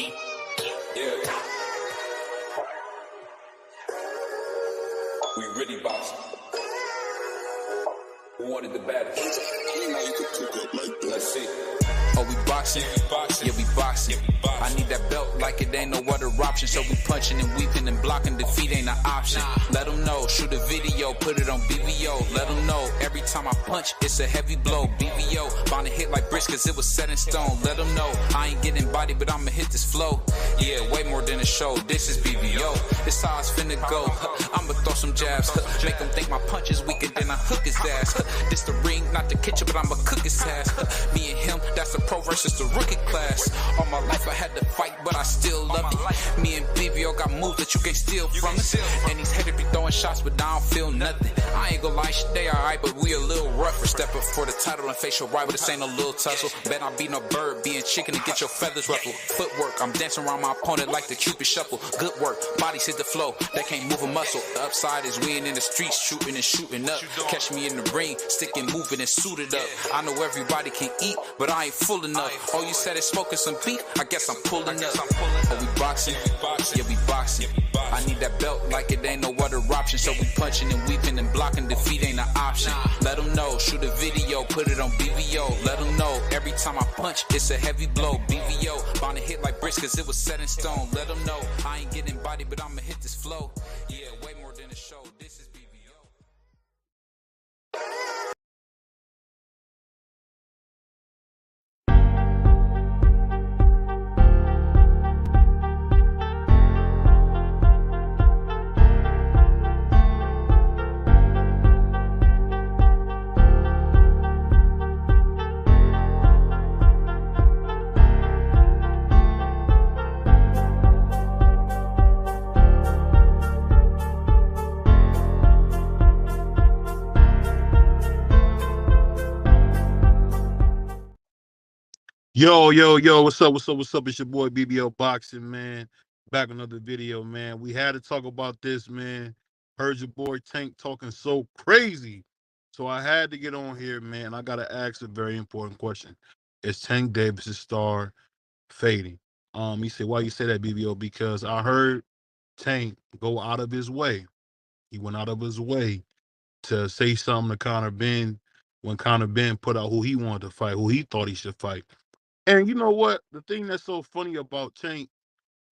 Yeah, we really boxing. Who wanted the baddest? Let's see. Oh, we boxing? Yeah, we boxing. I need that belt like it ain't no other option. So we punching and weeping and blocking. Defeat ain't an option. Let them know. Shoot a video, put it on BVO. Let them know. Every time I punch, it's a heavy blow. BVO, bound to hit like bricks cause it was set in stone. Let them know. I ain't getting body, but I'ma hit this flow. Yeah, way more than a show. This is BVO. This how it's finna go. I'ma throw some jabs. Make them think my punch is weaker than I hook his ass. This the ring, not the kitchen, but I'ma cook his ass. Me and him, that's the pro versus the rookie class. All my life I had to fight, but I still love it. Me and BVO got moves that you can't steal from us. And these haters be throwing shots, but I don't feel nothing. I ain't gonna lie, they alright, but we a little rougher. Step up for the title and face your rival, this ain't no little tussle. Bet I be no bird, being chicken to get your feathers ruffled. Footwork, I'm dancing around my opponent like the Cupid shuffle. Good work, bodies hit the flow, they can't move a muscle. The upside is we ain't in the streets, shooting and shooting up. Catch me in the ring, sticking, moving and suited up. I know everybody can eat, but I ain't full enough. Oh, you said it's smoking some beef? I guess I'm pulling up. Oh, we boxing? Yeah, we boxing. I need that belt like it ain't no other option. So we punching and weeping and blocking. Defeat ain't an option. Let them know. Shoot a video, put it on BVO. Let them know. Every time I punch, it's a heavy blow. BVO, bound to hit like bricks cause it was set in stone. Let them know. I ain't getting body, but I'ma hit this flow. Yeah, way more than a show. This is BVO. Yo, what's up? It's your boy BBO Boxing, man. Back with another video, man. We had to talk about this, man. Heard your boy Tank talking so crazy. So I had to get on here, man. I gotta ask a very important question. Is Tank Davis' star fading? He said, why you say that, BBO? Because I heard Tank go out of his way. He went out of his way to say something to Conor Benn when Conor Benn put out who he wanted to fight, who he thought he should fight. And you know what? The thing that's so funny about Tank,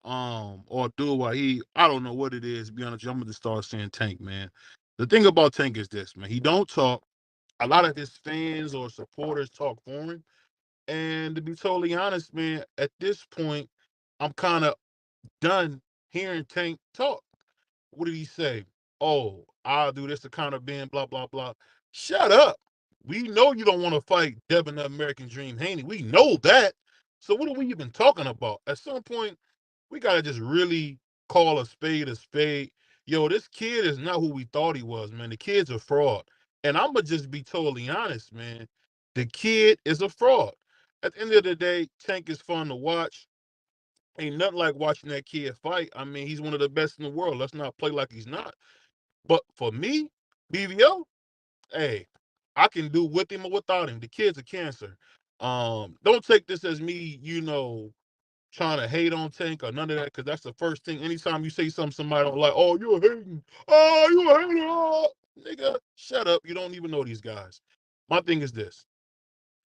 or Abdul Wahid, I don't know what it is. To be honest, I'm gonna just start saying Tank, man. The thing about Tank is this, man. He don't talk. A lot of his fans or supporters talk for him. And to be totally honest, man, at this point, I'm kind of done hearing Tank talk. What did he say? Oh, I'll do this to Conor Benn, blah, blah, blah. Shut up. We know you don't want to fight Devin the American Dream Haney. We know that. So what are we even talking about? At some point, we got to just really call a spade a spade. Yo, this kid is not who we thought he was, man. The kid's a fraud. And I'm going to just be totally honest, man. The kid is a fraud. At the end of the day, Tank is fun to watch. Ain't nothing like watching that kid fight. I mean, he's one of the best in the world. Let's not play like he's not. But for me, BVO, hey, I can do with him or without him. The kid's a cancer. Don't take this as me, trying to hate on Tank or none of that, because that's the first thing. Anytime you say something somebody don't like, oh, you're hating. Oh, you a hater. Oh. Nigga, shut up. You don't even know these guys. My thing is this.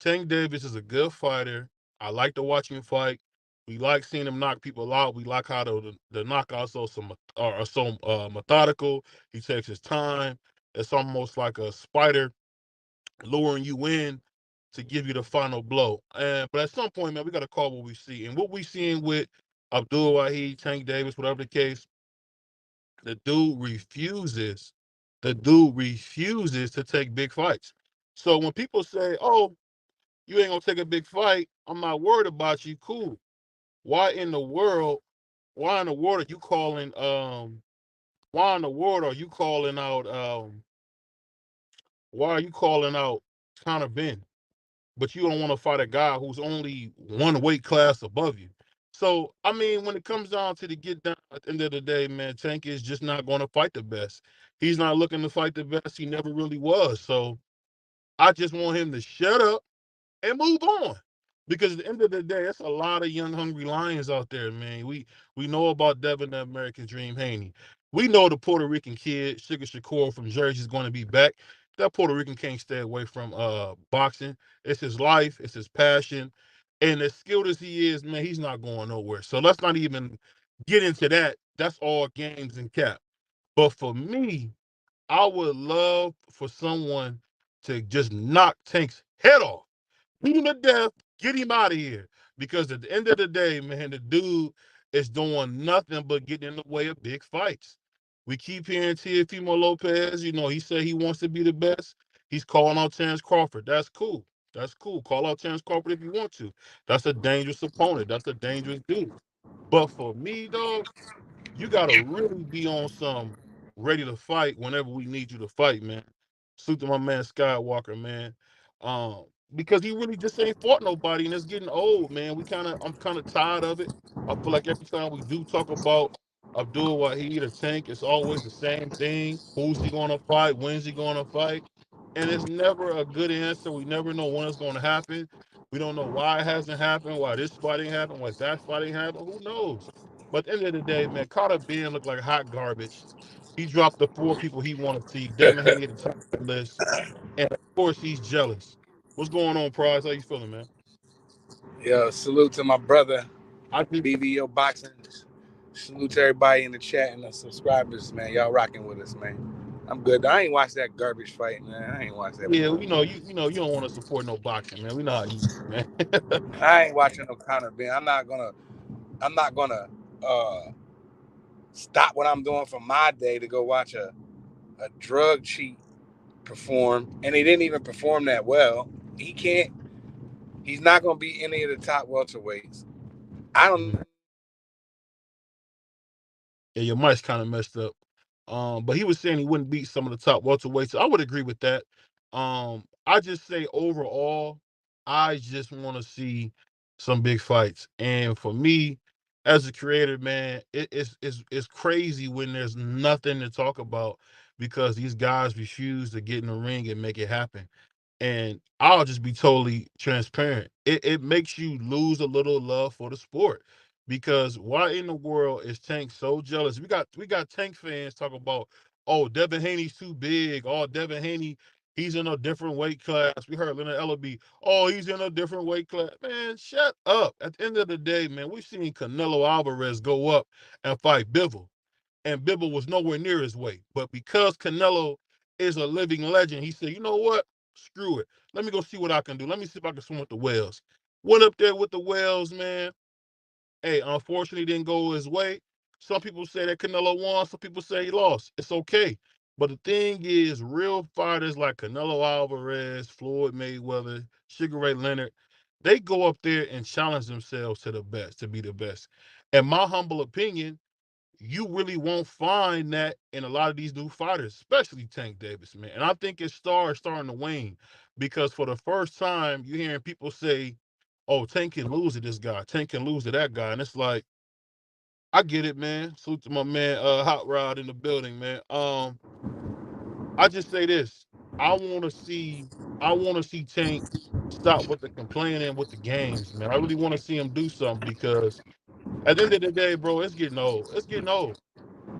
Tank Davis is a good fighter. I like to watch him fight. We like seeing him knock people out. We like how the knockouts are so methodical. He takes his time. It's almost like a spider luring you in to give you the final blow. But at some point, man, we got to call what we see. And what we seeing with Abdul Wahid, Tank Davis, whatever the case, the dude refuses. The dude refuses to take big fights. So when people say, "Oh, you ain't gonna take a big fight. I'm not worried about you." Cool. Why in the world? Why in the world are you calling? Why in the world are you calling out? Why are you calling out Conor Benn? But you don't want to fight a guy who's only one weight class above you. So I mean, when it comes down to the get down, at the end of the day, man, Tank is just not going to fight the best. He's not looking to fight the best. He never really was. So I just want him to shut up and move on. Because at the end of the day, that's a lot of young, hungry lions out there, man. We know about Devin the American Dream Haney. We know the Puerto Rican kid, Sugar Shakur from Jersey, is going to be back. That Puerto Rican can't stay away from boxing. It's his life, it's his passion. And as skilled as he is, man, he's not going nowhere. So let's not even get into that. That's all games and cap. But for me, I would love for someone to just knock Tank's head off, beat him to death, get him out of here. Because at the end of the day, man, the dude is doing nothing but getting in the way of big fights. We keep hearing Teofimo Lopez, he said he wants to be the best. He's calling out Terrence Crawford. That's cool. That's cool. Call out Terrence Crawford if you want to. That's a dangerous opponent. That's a dangerous dude. But for me, dog, you gotta really be on some ready to fight whenever we need you to fight, man. Salute to my man Skywalker, man. Um, because he really just ain't fought nobody, and it's getting old, man. I'm kind of tired of it. I feel like every time we do talk about Abdul Wahid or Tank, it's always the same thing. Who's he gonna fight? When's he gonna fight? And it's never a good answer. We never know when it's gonna happen. We don't know why it hasn't happened, why this fight ain't happened, why that fight ain't happened. Who knows? But at the end of the day, man, Carter Ben looked like hot garbage. He dropped the 4 people he wanted to see. Devin Haney at the top of the list. And of course, he's jealous. What's going on, Prize? How you feeling, man? Yo, salute to my brother, I think, BBO Boxing. Salute to everybody in the chat and the subscribers, man. Y'all rocking with us, man. I'm good. I ain't watched that garbage fight, man. I ain't watched that. yeah, you don't want to support no boxing, man. We know how you, man. I ain't watching no Conor Ben. I'm not gonna uh, stop what I'm doing for my day to go watch a drug cheat perform, and he didn't even perform that well. He can't. He's not gonna beat any of the top welterweights. I don't know who he's gonna beat. Yeah, your mic's kind of messed up. But he was saying he wouldn't beat some of the top welterweights. I would agree with that. I just say overall, I just want to see some big fights. And for me, as a creator, man, it's crazy when there's nothing to talk about because these guys refuse to get in the ring and make it happen. And I'll just be totally transparent. It makes you lose a little love for the sport because why in the world is Tank so jealous? We got Tank fans talking about, oh, Devin Haney's too big. Oh, Devin Haney, he's in a different weight class. We heard Leonard Ellaby, oh, he's in a different weight class. Man, shut up. At the end of the day, man, we've seen Canelo Alvarez go up and fight Bivol, and Bivol was nowhere near his weight. But because Canelo is a living legend, he said, you know what? Screw it. Let me go see what I can do. Let me see if I can swim with the whales. Went up there with the whales, man. Hey, unfortunately, didn't go his way. Some people say that Canelo won. Some people say he lost. It's okay. But the thing is, real fighters like Canelo Alvarez, Floyd Mayweather, Sugar Ray Leonard, they go up there and challenge themselves to the best, to be the best. In my humble opinion, you really won't find that in a lot of these new fighters, especially Tank Davis, man. And I think his star is starting to wane because for the first time, you're hearing people say, oh, Tank can lose to this guy, Tank can lose to that guy. And it's like, I get it, man. Salute to my man, Hot Rod in the building, man. I just say this. I wanna see I wanna see Tank stop with the complaining with the games, man. I really wanna see him do something because at the end of the day, bro, it's getting old. It's getting old.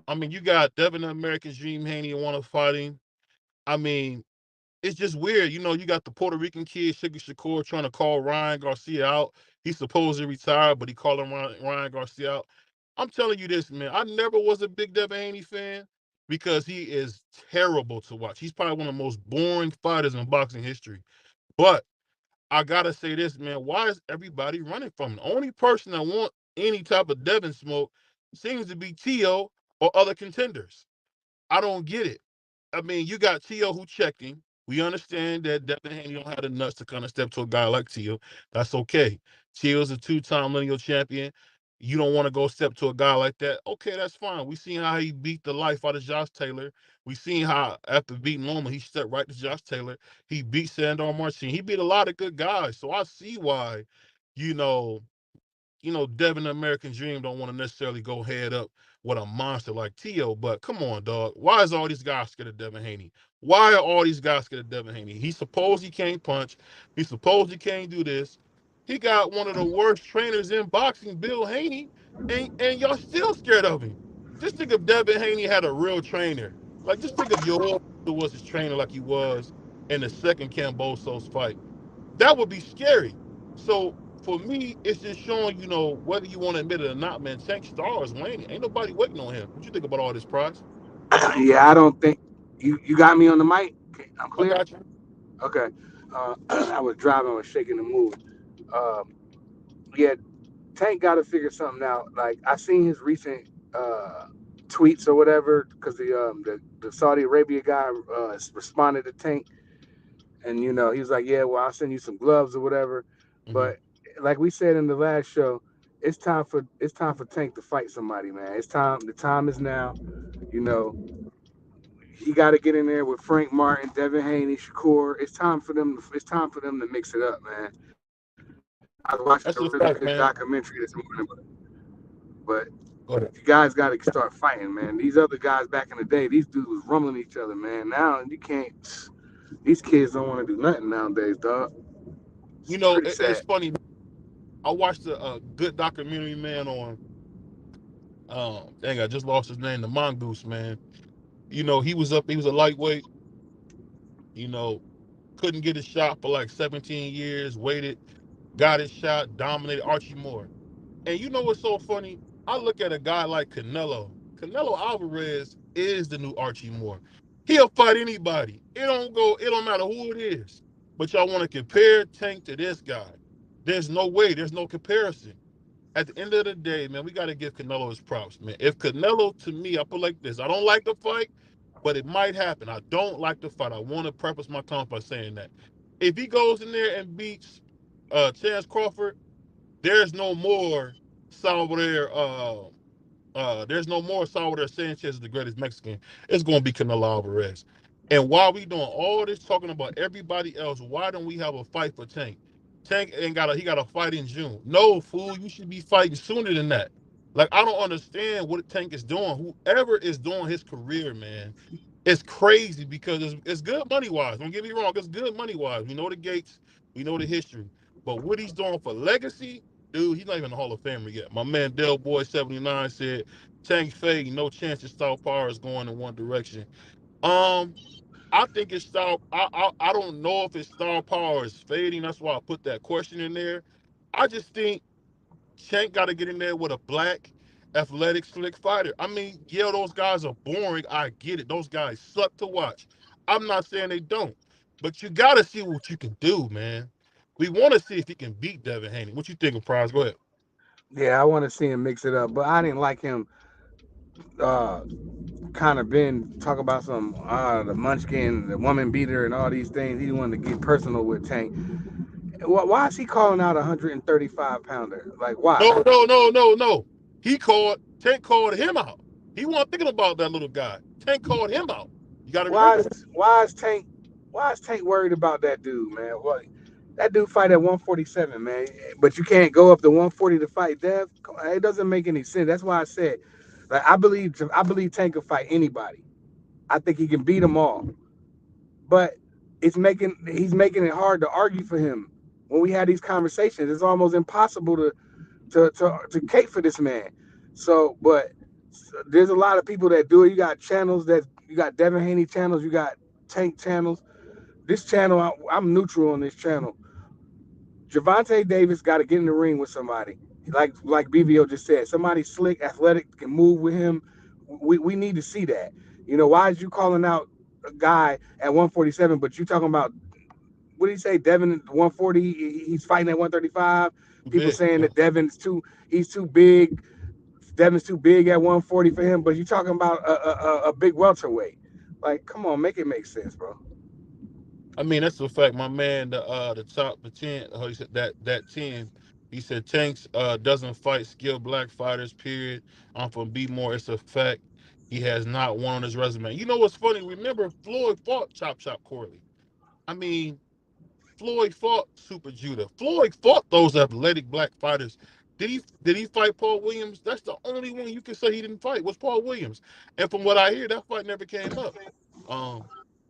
I mean, you got Devin the American Dream Haney want to fight him. I mean, it's just weird. You got the Puerto Rican kid, Sugar Shakur, trying to call Ryan Garcia out. He's supposed to retire, but he calling Ryan Garcia out. I'm telling you this, man. I never was a big Devin Haney fan because he is terrible to watch. He's probably one of the most boring fighters in boxing history. But I gotta say this, man. Why is everybody running from him? The only person that want any type of Devin smoke seems to be Tio or other contenders. I don't get it. I mean, you got Tio who checking. We understand that Devin Haney don't have the nuts to kind of step to a guy like Tio. That's okay. Tio's a two-time lineal champion. You don't want to go step to a guy like that. Okay, that's fine. We seen how he beat the life out of Josh Taylor. We seen how after beating Loma, he stepped right to Josh Taylor. He beat Sandor Martin. He beat a lot of good guys. So I see why, you know, Devin the American Dream don't want to necessarily go head up with a monster like Tio. But come on, dog. Why is all these guys scared of Devin Haney? Why are all these guys scared of Devin Haney? He supposed he can't punch. He supposed he can't do this. He got one of the worst trainers in boxing, Bill Haney, and y'all still scared of him. Just think if Devin Haney had a real trainer. Like, just think if Yoel was his trainer like he was in the second Kambosos fight. That would be scary. So for me, it's just showing, whether you want to admit it or not, man, Tank Star is waning. Ain't nobody waiting on him. What you think about all this, Price? Yeah, I don't think you got me on the mic. Okay, I'm I clear. got you. Okay. I was driving, I was shaking and moving. Um, yeah, Tank got to figure something out. Like I seen his recent tweets or whatever, because the Saudi Arabia guy responded to Tank, and he was like, "Yeah, well, I'll send you some gloves or whatever." Hmm. But like we said in the last show, it's time for Tank to fight somebody, man. It's time. The time is now. You know, he got to get in there with Frank Martin, Devin Haney, Shakur. It's time for them. It's time for them to mix it up, man. I was watching a really That's good a fact, man. documentary this morning, but Go ahead. you guys got to start fighting, man. These other guys back in the day, these dudes was rumbling each other, man. Now you can't. These kids don't want to do nothing nowadays, dog. It's pretty It's sad. funny. I watched a good documentary, man, on dang, I just lost his name, the Mongoose, man. He was a lightweight, you know, couldn't get his shot for like 17 years, waited, got his shot, dominated Archie Moore. And you know what's so funny? I look at a guy like Canelo. Canelo Alvarez is the new Archie Moore. He'll fight anybody. It don't matter who it is. But y'all want to compare Tank to this guy. There's no way, there's no comparison. At the end of the day, man, we got to give Canelo his props, man. If Canelo, to me, I put like this: I don't like the fight, but it might happen. I don't like the fight. I want to preface my comments by saying that if he goes in there and beats Chance Crawford, there's no more Salvador. There's no more Salvador Sanchez is the greatest Mexican. It's going to be Canelo Alvarez. And while we doing all this talking about everybody else, why don't we have a fight for Tank? Tank ain't got he got a fight in June. No, fool, you should be fighting sooner than that. Like, I don't understand what Tank is doing. Whoever is doing his career, man, it's crazy because it's good money wise. Don't get me wrong, it's good money wise. We know the gates, we know the history, but what he's doing for legacy, dude, he's not even in the Hall of Fame yet. My man Del Boy 79 said Tank Fade, no chance his star power is going in one direction. Um, I think his star. I don't know if his star power is fading. That's why I put that question in there. I just think Tank got to get in there with a black, athletic, slick fighter. I mean, yeah, those guys are boring. I get it. Those guys suck to watch. I'm not saying they don't, but you got to see what you can do, man. We want to see if he can beat Devin Haney. What you think of Prize? Go ahead. Yeah, I want to see him mix it up, but I didn't like him. Uh, Kind of been talk about some the Munchkin, the woman beater, and all these things. He wanted to get personal with Tank. Why is he calling out a 135 pounder? Like why? No, no, no, no, no. Tank called him out. He wasn't thinking about that little guy. Tank called him out. You got to Why remember is that. Tank worried about that dude, man? Well, that dude fight at 147, man. But you can't go up to 140 to fight Dev. It doesn't make any sense. That's why I said, like, I believe Tank can fight anybody. I think he can beat them all. But he's making it hard to argue for him. When we had these conversations, it's almost impossible to cape for this man. But there's a lot of people that do it. You got Devin Haney channels, you got Tank channels. This channel, I'm neutral on this channel. Javante Davis got to get in the ring with somebody, like BVO just said. Somebody slick, athletic, can move with him. We need to see that. Why is you calling out a guy at 147, but you talking about what did he say? Devin at 140, he's fighting at 135. Too People big. saying Yeah. that he's too big. Devin's too big at 140 for him, but you're talking about a big welterweight. Like, come on, make it make sense, bro. I mean, that's a fact. My man, the 10, he said that 10. He said Tanks doesn't fight skilled black fighters. Period. I'm from B More. It's a fact. He has not one on his resume. You know what's funny? Remember Floyd fought Chop Chop Corley. I mean, Floyd fought Super Judah. Floyd fought those athletic black fighters. Did he fight Paul Williams? That's the only one you can say he didn't fight was Paul Williams. And from what I hear, that fight never came up. Um,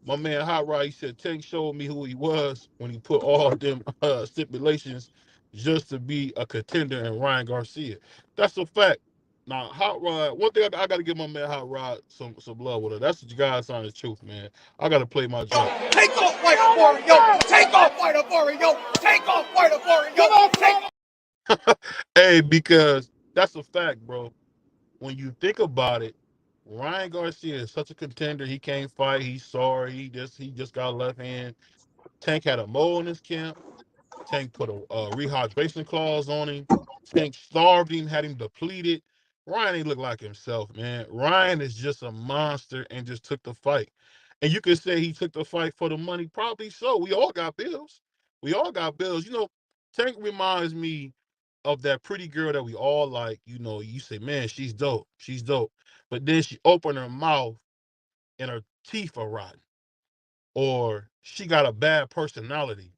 my man Hot Rod, he said Tank showed me who he was when he put all them stipulations just to be a contender in Ryan Garcia. That's a fact. Now, Hot Rod, one thing I got to give my man Hot Rod some love with her. That's the guy's honest truth, man. I got to play my jump. Take off, fight Mario. Take off, fight Mario. Take off, fight Mario. Take. Hey, because that's a fact, bro. When you think about it, Ryan Garcia is such a contender. He can't fight. He's sorry. He just got left hand. Tank had a mole in his camp. Tank put a rehydration clause on him. Tank starved him, had him depleted. Ryan ain't look like himself, man. Ryan is just a monster and just took the fight. And you could say he took the fight for the money. Probably so. We all got bills. We all got bills. Tank reminds me of that pretty girl that we all like. You say, man, she's dope. She's dope. But then she opened her mouth and her teeth are rotten, or she got a bad personality.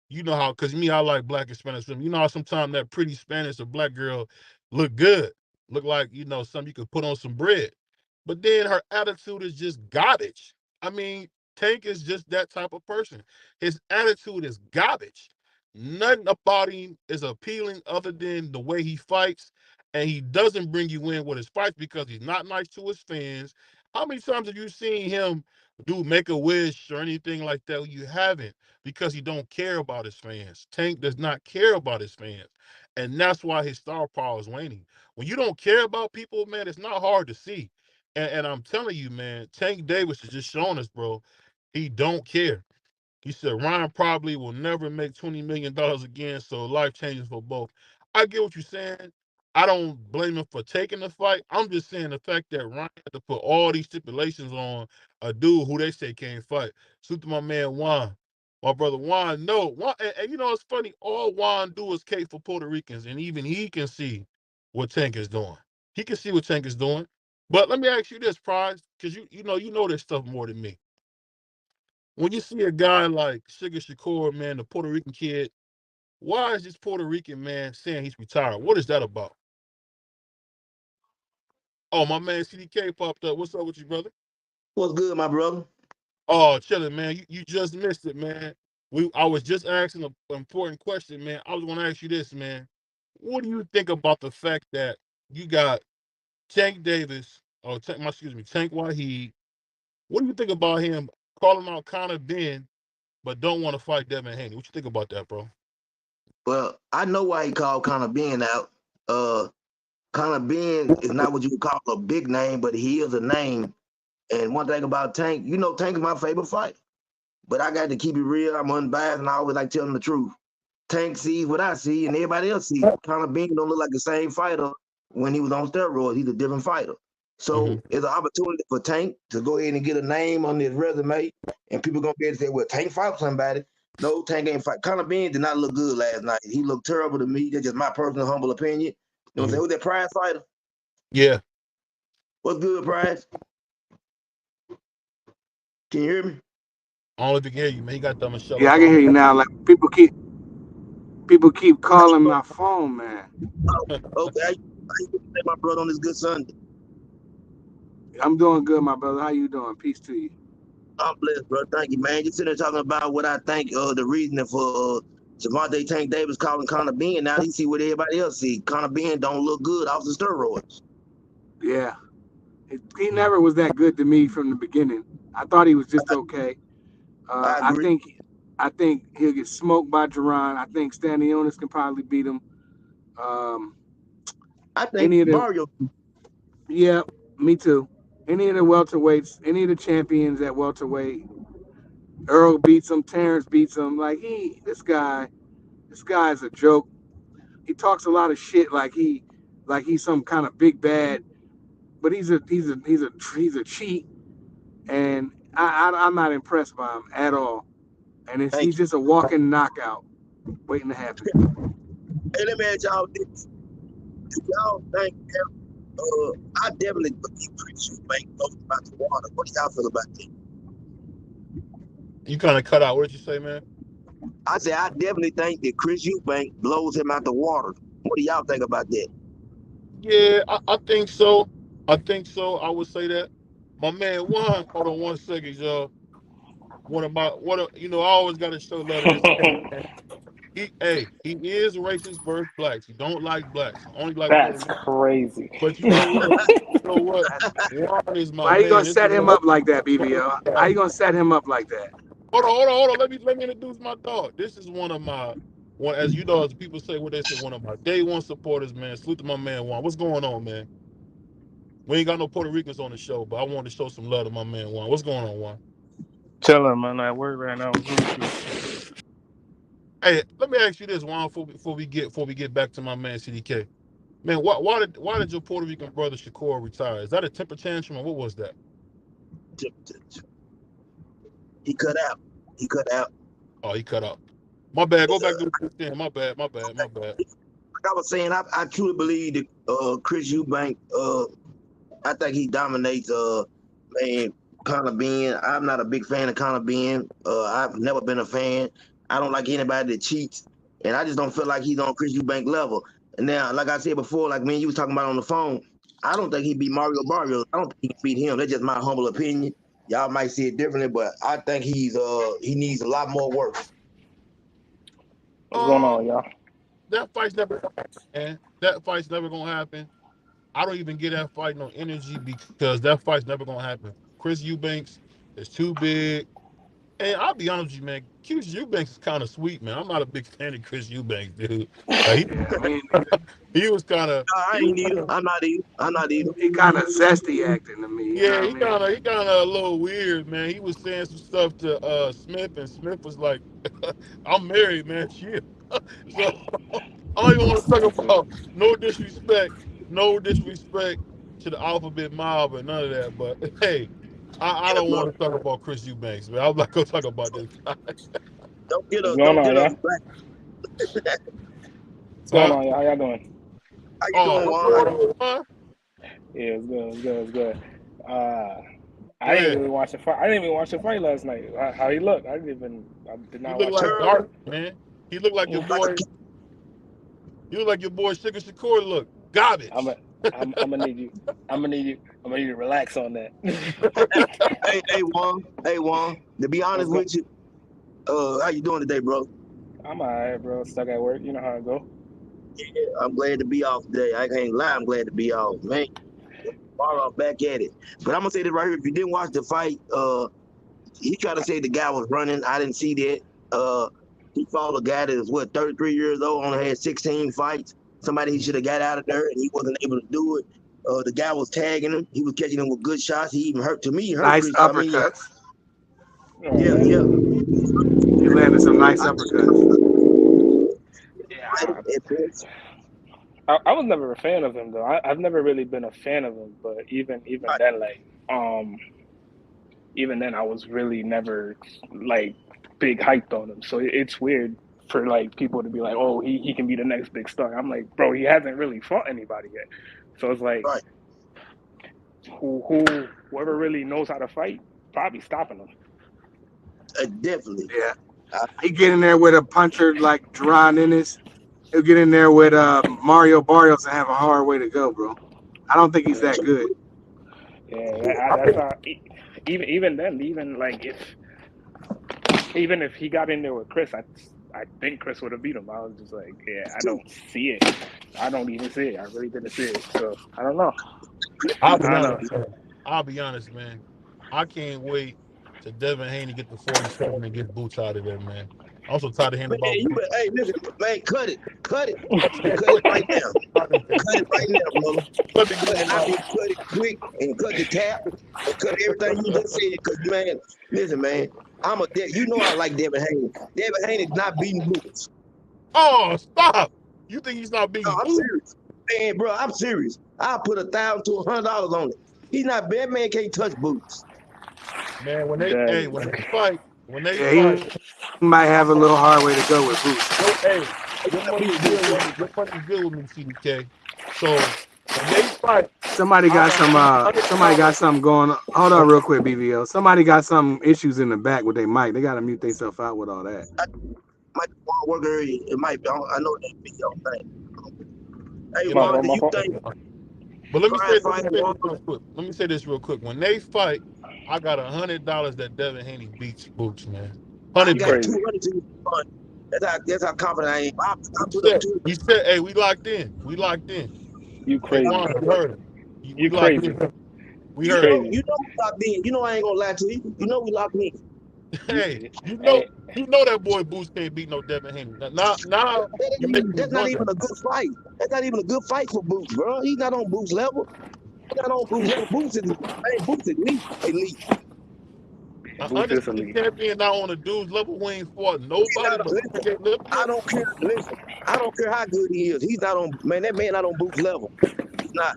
You know how, because me, I like black and Spanish women. You know how sometimes that pretty Spanish or black girl look good, look like, something you could put on some bread. But then her attitude is just garbage. I mean, Tank is just that type of person. His attitude is garbage. Nothing about him is appealing other than the way he fights. And he doesn't bring you in with his fights because he's not nice to his fans. How many times have you seen him do Make-A-Wish or anything like that? You haven't, because he don't care about his fans. Tank does not care about his fans. And that's why his star power is waning. When you don't care about people, man, it's not hard to see. And I'm telling you, man, Tank Davis has just shown us, bro, he don't care. He said Ryan probably will never make $20 million again, so life changes for both. I get what you're saying. I don't blame him for taking the fight. I'm just saying the fact that Ryan had to put all these stipulations on a dude who they say can't fight. Salute to my man Juan. My brother Juan, no. Juan, and it's funny, all Juan do is cape for Puerto Ricans, and even he can see what Tank is doing. He can see what Tank is doing. But let me ask you this, Prize, because you know this stuff more than me. When you see a guy like Sugar Shakur, man, the Puerto Rican kid, why is this Puerto Rican man saying he's retired? What is that about? Oh, my man CDK popped up. What's up with you, brother? What's good, my brother? Oh, chilling, man. You just missed it, man. I was just asking an important question, man. I was going to ask you this, man. What do you think about the fact that you got Tank Davis, Tank Waheed? What do you think about him calling out Conor Benn, but don't want to fight Devin Haney? What you think about that, bro? Well, I know why he called Conor Benn out. Conor Benn is not what you would call a big name, but he is a name. And one thing about Tank, Tank is my favorite fighter. But I got to keep it real. I'm unbiased, and I always like telling the truth. Tank sees what I see, and everybody else sees. Conor Benn don't look like the same fighter when he was on steroids. He's a different fighter. So it's an opportunity for Tank to go ahead and get a name on his resume, and people going to be able to say, well, Tank fought somebody. No, Tank ain't fight. Conor Benn did not look good last night. He looked terrible to me. That's just my personal, humble opinion. You know what I'm saying? Who's that Prize fighter? Yeah. What's good, Prize? Can you hear me? I don't know if you can hear you, man. You got them Michelle. Yeah, I can hear you now. Like people keep calling my phone, man. Okay, how you doing, my brother, on this good Sunday? I'm doing good, my brother. How you doing? Peace to you. I'm blessed, bro. Thank you, man. Just sitting there talking about what I think the reasoning for Gervonta Tank Davis calling Conor Benn. Now he see what everybody else see. Conor Benn don't look good off the steroids. Yeah. He never was that good to me from the beginning. I thought he was just okay. I agree. I think he'll get smoked by Jerron. I think Stanionis can probably beat him. I think Mario. Yeah, me too. Any of the welterweights, any of the champions at welterweight, Earl beats him, Terrence beats him. Like this guy's a joke. He talks a lot of shit like he's some kind of big bad, but he's a cheat, and I'm not impressed by him at all. And he's just a walking knockout waiting to happen. Hey, let me ask y'all this. Do y'all think I definitely believe Chris Eubank knows about the water. What do y'all feel about that? You kind of cut out. What did you say, man? I said I definitely think that Chris Eubank blows him out the water. What do y'all think about that? Yeah, I think so. I would say that. My man Juan, hold on 1 second, y'all. I always got to show love to this man. he is racist versus blacks. He don't like blacks. He only like Puerto That's Rican. crazy. But you know what? You know what? Juan is my Why you man. gonna This set is him one- up like that, BBO? How you gonna set him up like that? Hold on. Let me introduce my dog. This is one of my as you know, as people say what they say, one of my day one supporters, man. Salute to my man Juan. What's going on, man? We ain't got no Puerto Ricans on the show, but I wanted to show some love to my man Juan. What's going on, Juan? Chilling, man. At work right now. Hey, let me ask you this, Juan, before we get back to my man CDK. Man, why did your Puerto Rican brother Shakur retire? Is that a temper tantrum or what was that? He cut out. Oh, he cut out. My bad. Go back to the thing. My bad. Like I was saying, I truly believe that Chris Eubank, I think he dominates man, Conor Benn. I'm not a big fan of Conor Benn. I've never been a fan. I don't like anybody that cheats, and I just don't feel like he's on Chris Eubank level. And now, like I said before, like me and you was talking about on the phone, I don't think he beat Mario Barrios. I don't think he can beat him. That's just my humble opinion. Y'all might see it differently, but I think he needs a lot more work. What's going on, y'all? That fight's never gonna happen, man. That fight's never gonna happen. I don't even get that fight no energy because that fight's never gonna happen. Chris Eubanks is too big. And I'll be honest with you, man. Chris Eubanks is kind of sweet, man. I'm not a big fan of Chris Eubanks, dude. He was kind of. I'm not either. He kind of zesty acting to me. Yeah, he kind of a little weird, man. He was saying some stuff to Smith, and Smith was like, "I'm married, man." Shit. So I don't even want to talk about no disrespect to the alphabet mob or none of that. But hey, I don't want to talk about Chris Eubanks, man. I'm not gonna talk about this guy. Don't get What's us. going Don't on, get y'all? us back. What's going on, y'all? How y'all doing? How you doing, Juan? Yeah, it's good. I didn't even watch the fight. I didn't even watch the fight last night. How he looked? I did not He looked watch like it. Dark, man. He looked like your boy. You look like your boy Sugar Shakur. Look, garbage. I'm gonna need you. I'm gonna need you to relax on that. Hey Juan. To be honest with you, how you doing today, bro? I'm alright, bro. Stuck at work. You know how it go. Yeah, I'm glad to be off today. I can't lie. I'm glad to be off, man. Tomorrow I'm back at it. But I'm gonna say this right here. If you didn't watch the fight, he tried to say the guy was running. I didn't see that. He fought a guy that was 33 years old, only had 16 fights. Somebody he should have got out of there, and he wasn't able to do it. The guy was tagging him. He was catching him with good shots. He even hurt Nice Chris. uppercuts. Yeah. He landed some nice uppercuts. I was never a fan of him though. I've never really been a fan of him, but even then, like even then, I was really never like big hyped on him. So it's weird for like people to be like, oh, he can be the next big star. I'm like, bro, he hasn't really fought anybody yet. So it's like, whoever really knows how to fight, probably stopping him. Definitely. Yeah. He get in there with a puncher like Jerron Ennis. He'll get in there with Mario Barrios and have a hard way to go, bro. I don't think he's that good. Yeah, that's how. Even then, even if he got in there with Chris, I think Chris would have beat him. I was just like, I don't see it. I don't even see it. I really didn't see it. So I don't know. I'll be honest, man. I can't wait till Devin Haney get the 47 and get Boots out of there, man. I'm so tired of hearing about Boots. Hey, listen, man, cut it right now. Cut it right now, brother. Cut it quick and cut the cap and cut everything you just said. Because, man, listen, man, you know I like Devin Haney. Devin Haney's not beating Boots. Oh, stop. You think he's not beating Boots? I'm serious. Man, bro, I'm serious. I'll put $1,000 to $100 on it. He's not bad. Man can't touch Boots. Man, when they fight, he might have a little hard way to go with Boots. Hey, your money's good with me, CDK. So when they fight, somebody got something going on. Hold on real quick, BBO. Somebody got some issues in the back with their mic. They gotta mute themselves out with all that. It might be. I know that be your thing. Hey, Juan, do you think? But let me say this real quick. When they fight, I got $100 that Devin Haney beats Boots, man. $100. That's how confident I am. I put up two. He said, "Hey, we locked in. We locked in." You Hey, crazy. Juan, you heard him. We You locked crazy. in. We You heard know, him. Crazy. you know we locked in. You know I ain't gonna lie to you. You know we locked in. Hey, you Hey, know that boy Boots can't beat no Devin Haney. Now you make me That's not wonder. even a good fight. That's not even a good fight for Boots, bro. He's not on Boots level. He's not on Boots level. Boots is elite. An Boots is undisputed elite. champion not on a dude's level who ain't fought nobody but Listen, Sergey Lipkin. I don't care. Listen, I don't care how good he is. He's not on. Man, that man not on Boots level. He's not.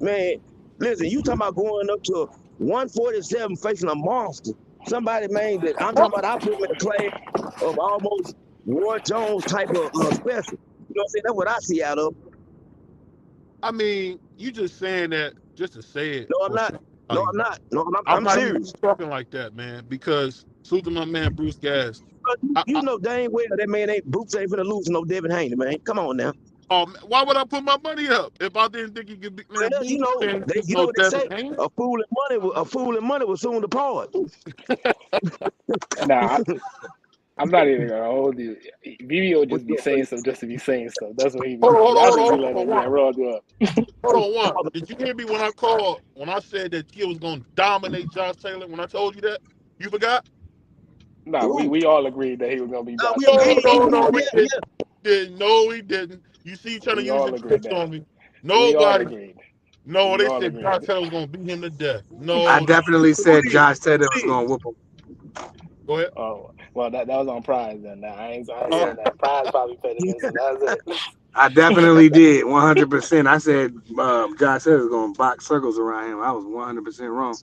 Man, listen. You talking about going up to 147 facing a monster? Somebody, man, that I'm talking about. I put him in the class of almost Roy Jones type of special. You know what I'm saying? That's what I see out of him. I mean, you just saying that just to say it. No, I'm not. No, I'm not. No, I'm not serious. even talking like that, man. Because salute to my man Bruce Gas. You know dang well that man Boots ain't finna lose no Devin Haney, man. Come on now. Why would I put my money up if I didn't think he could beat man? Well, you know what they say. A fool in money will soon depart. Nah, I'm not even gonna hold you. BBO just be saying stuff just to be saying stuff. That's what he be. Hold Y'all just be on, letting him Juan. get rolled up. Hold on, Juan. Did you hear me when I said that Kid was gonna dominate Josh Taylor? When I told you that, you forgot? Nah, we all agreed that he was gonna be Nah, Josh we Taylor. agreed. No, we Yeah. didn't. No, he didn't. You see, you trying to We use all your agreed tricks that. on me. We all Nobody. agreed. No, We they all said agreed. Josh Taylor was gonna beat him to death. No, I definitely said Josh Taylor was gonna whoop him. Go ahead. Oh, well, that was on Prize then. Nah, I ain't saying that. Prize probably paid against him. That's it. I definitely did 100%. I said Josh Taylor was gonna box circles around him. I was 100% wrong.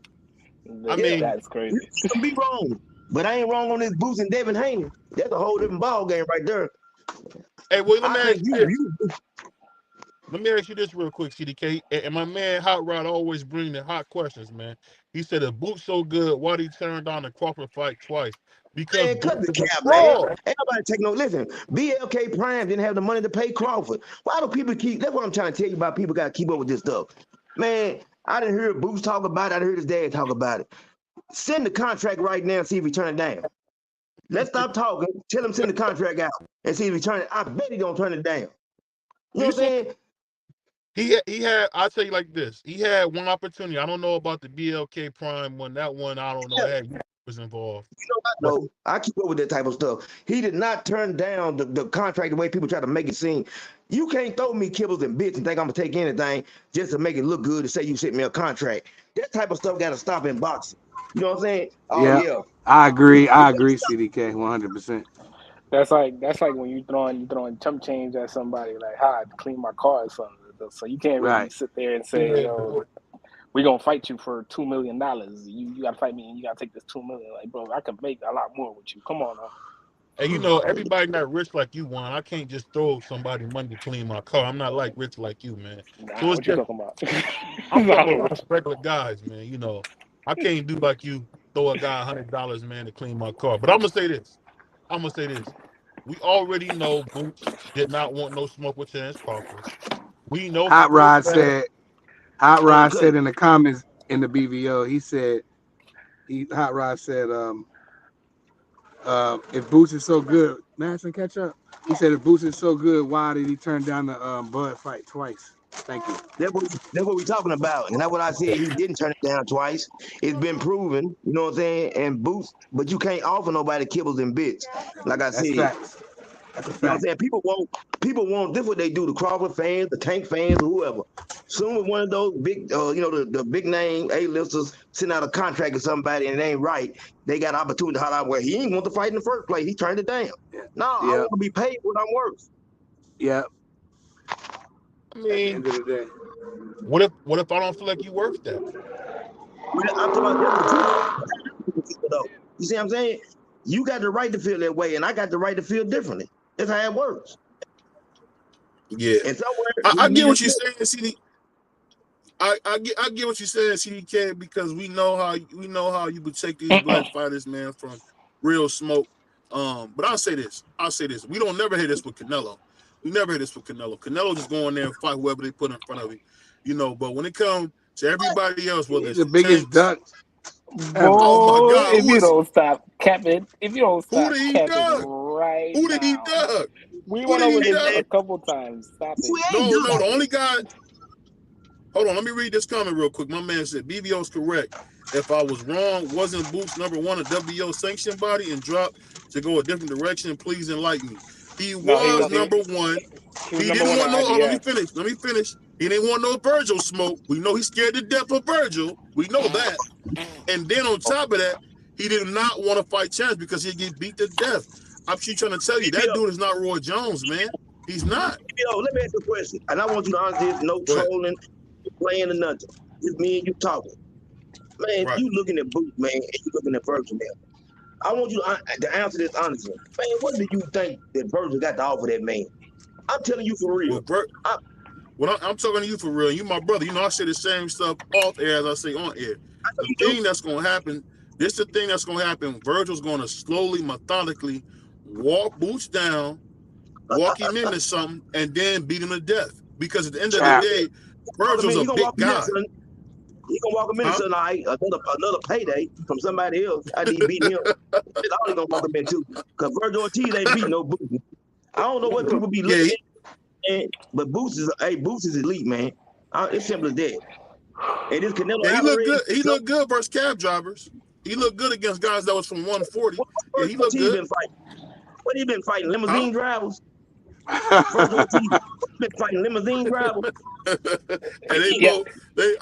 I mean, That's crazy. You can be wrong, but I ain't wrong on this Boots and Devin Haney. That's a whole different ball game right there. hey, well, let I me think ask you this real quick, CDK. And my man Hot Rod always bring the hot questions, man. He said, if Boots so good, why did he turn down the Crawford fight twice? Because Man, cut the Boots is a cap, man. fraud. Ain't nobody take no listen. BLK Prime didn't have the money to pay Crawford. Why do people keep? That's what I'm trying to tell you about. People got to keep up with this stuff, man. I didn't hear Boots talk about it. I didn't hear his dad talk about it. Send the contract right now and see if he turn it down. Let's stop talking. Tell him send the contract out and see if he turn it. I bet he gonna turn it down. You know what I'm saying? He had. I'll tell you like this. He had one opportunity. I don't know about the BLK Prime one. That one I don't know. Yeah. Was involved. You know, I keep up with that type of stuff. He did not turn down the contract the way people try to make it seem. You can't throw me kibbles and bits and think I'm gonna take anything just to make it look good to say you sent me a contract. That type of stuff gotta stop in boxing. You know what I'm saying? Oh yeah. I agree, CDK 100%. That's like when you throwing chump change at somebody like, "Hi, clean my car" or something. So you can't really sit there and say, "Yo, we gonna fight you for $2 million. You gotta fight me, and you gotta take this $2 million." Like, bro, I could make a lot more with you. Come on now. And you know, everybody not rich like you, Juan. I can't just throw somebody money to clean my car. I'm not like rich like you, man. Nah, So it's what you talking about? I'm talking about regular guys, man. You know, I can't do like you, throw a guy $100, man, to clean my car. But I'm gonna say this. We already know Boots did not want no smoke with Terrence Crawford. We know Hot Rod said in the comments in the BVO, Hot Rod said, if Boots is so good, Madison, catch up. He said if Boots is so good, why did he turn down the Bud fight twice? Thank you. That's what we're talking about. And that's what I said. He didn't turn it down twice. It's been proven, you know what I'm saying? And Boots, but you can't offer nobody kibbles and bits. Like I said. Facts. That's a fact. You know what I'm saying? People want this what they do, the Crawford fans, the Tank fans, or whoever. Soon as one of those big the big name A-listers send out a contract to somebody and it ain't right, they got an opportunity to holler out where he ain't want to fight in the first place. He turned it down. No, I want to be paid what I'm worth. Yeah. I mean, at the end of the day. What if I don't feel like you worth that? I'm talking about you see what I'm saying? You got the right to feel that way, and I got the right to feel differently. That's how it works. Yeah. And somewhere I get what you're saying, CD. I get what you're saying, CDK, because we know how you protect these black fighters, man, from real smoke. But I'll say this. We don't never hear this with Canelo. We never hear this with Canelo. Canelo just go in there and fight whoever they put in front of him, you know. But when it comes to everybody else, whether it's the biggest duck. ever. Oh my Boy, God, if you don't stop capping, who did he capping dug? right Who did he now. dug? We Who went did over he this dug? a couple times. Stop it. We ain't No, doing the it. only guy. Hold on, let me read this comment real quick. My man said BBO's correct. If I was wrong, wasn't Boots #1 a WBO sanctioned body and dropped to go a different direction? Please enlighten me. He No, was number one. He was He number didn't one want in no. Oh, let me IBF. finish. Let me finish. He didn't want no Virgil smoke. We know he's scared to death of Virgil. We know that. And then on top of that, he did not want to fight Chance because he'd get beat to death. I'm trying to tell you, that dude is not Roy Jones, man. He's not. Let me ask you a question, and I want you to answer this. No Go ahead. trolling, playing or nothing. It's me and you talking. Man, Right. you looking at Boots, man, and you looking at Virgil now. I want you to answer this honestly. Man, what do you think that Virgil got to offer that man? I'm telling you for real. Well, I'm talking to you for real. You my brother. You know I say the same stuff off air as I say on air. The thing that's going to happen, this is the thing that's going to happen. Virgil's going to slowly, methodically walk Boots down, walk him into something, and then beat him to death. Because at the end of the day, Virgil's a big guy. He gonna walk him into tonight, another payday from somebody else. I need beat him. That's all he gonna walk him into. Because Virgil Ortiz ain't beat no Boots. I don't know what people be looking at, but Boots is elite, man. It's simple as that. And this Canelo, he looked good. He looked good versus cab drivers. He looked good against guys that was from 140. Yeah, he looked good. What he been fighting? Limousine drivers? Virgil Ortiz been fighting limousine drivers. And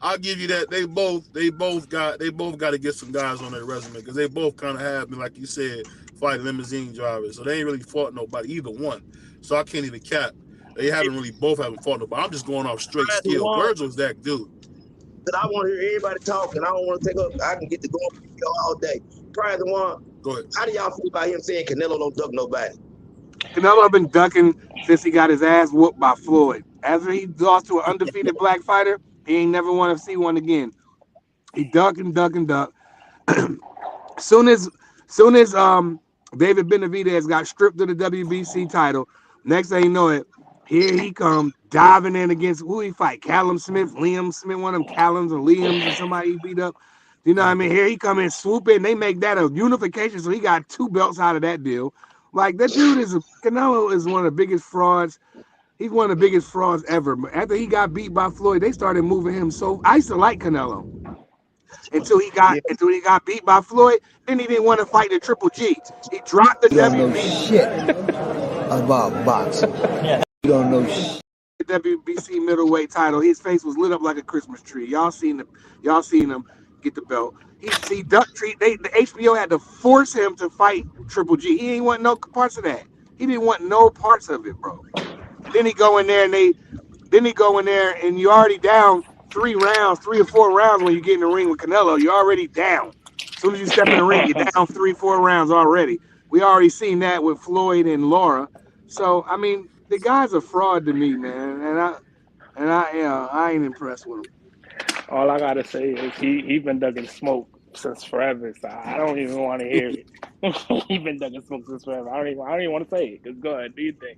I'll give you that. They both got to get some guys on their resume because they both kind of have been, like you said, fighting limousine drivers. So they ain't really fought nobody, either one. So I can't even cap. They both haven't fought nobody. I'm just going off straight skill. Virgil's that dude. That I want to hear everybody talk, and I don't want to take up. I can get to going all day. Prior to one, go ahead. How do y'all feel about him saying Canelo don't duck nobody? Canelo been ducking since he got his ass whooped by Floyd. After he lost to an undefeated black fighter, he ain't never want to see one again. He duck and duck and duck. soon as David Benavidez got stripped of the WBC title, next thing you know it, here he come diving in against who he fight? Callum Smith, Liam Smith, one of them Callums or Liams or somebody he beat up. You know what I mean? Here he come in, swoop in. They make that a unification, so he got 2 belts out of that deal. Like, that dude Canelo is one of the biggest frauds. He's one of the biggest frauds ever. But after he got beat by Floyd, they started moving him. So I used to like Canelo until he got beat by Floyd. Then he didn't want to fight the Triple G. He dropped the WBC. Shit about boxing. You don't know shit. WBC middleweight title. His face was lit up like a Christmas tree. Y'all seen him get the belt. The HBO had to force him to fight Triple G. He ain't want no parts of that. He didn't want no parts of it, bro. Then he go in there and you already down 3 or 4 rounds when you get in the ring with Canelo. You're already down. As soon as you step in the ring, you're down 3-4 rounds already. We already seen that with Floyd and Laura. So I mean, the guy's a fraud to me, man, and I ain't impressed with him. All I gotta say is he been ducking smoke since forever, so I don't even want to hear it. He been ducking smoke since forever. I don't even want to say it. Just go ahead, do your thing.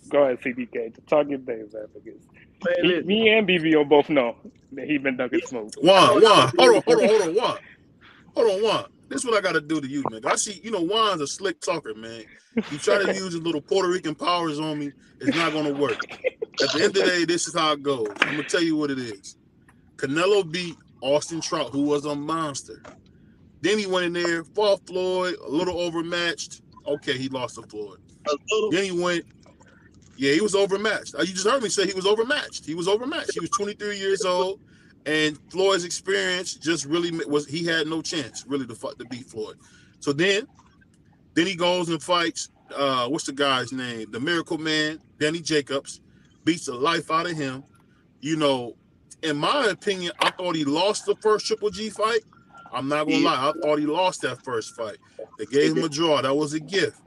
Go ahead, CDK. Just talk your things, man. Because me and BBO both know that he been ducking smoke. Juan, hold on, Juan. This is what I got to do to you, man. I see, Juan's a slick talker, man. You try to use his little Puerto Rican powers on me, it's not going to work. At the end of the day, this is how it goes. I'm going to tell you what it is. Canelo beat Austin Trout, who was a monster. Then he went in there, fought Floyd, a little overmatched. Okay, he lost to Floyd. Then he went, he was overmatched. You just heard me say he was overmatched. He was 23 years old, and Floyd's experience just really he had no chance really to beat Floyd. So then he goes and fights, what's the guy's name? The Miracle Man, Danny Jacobs, beats the life out of him. In my opinion, I thought he lost the first Triple G fight. I'm not going to lie. I thought he lost that first fight. They gave him a draw. That was a gift.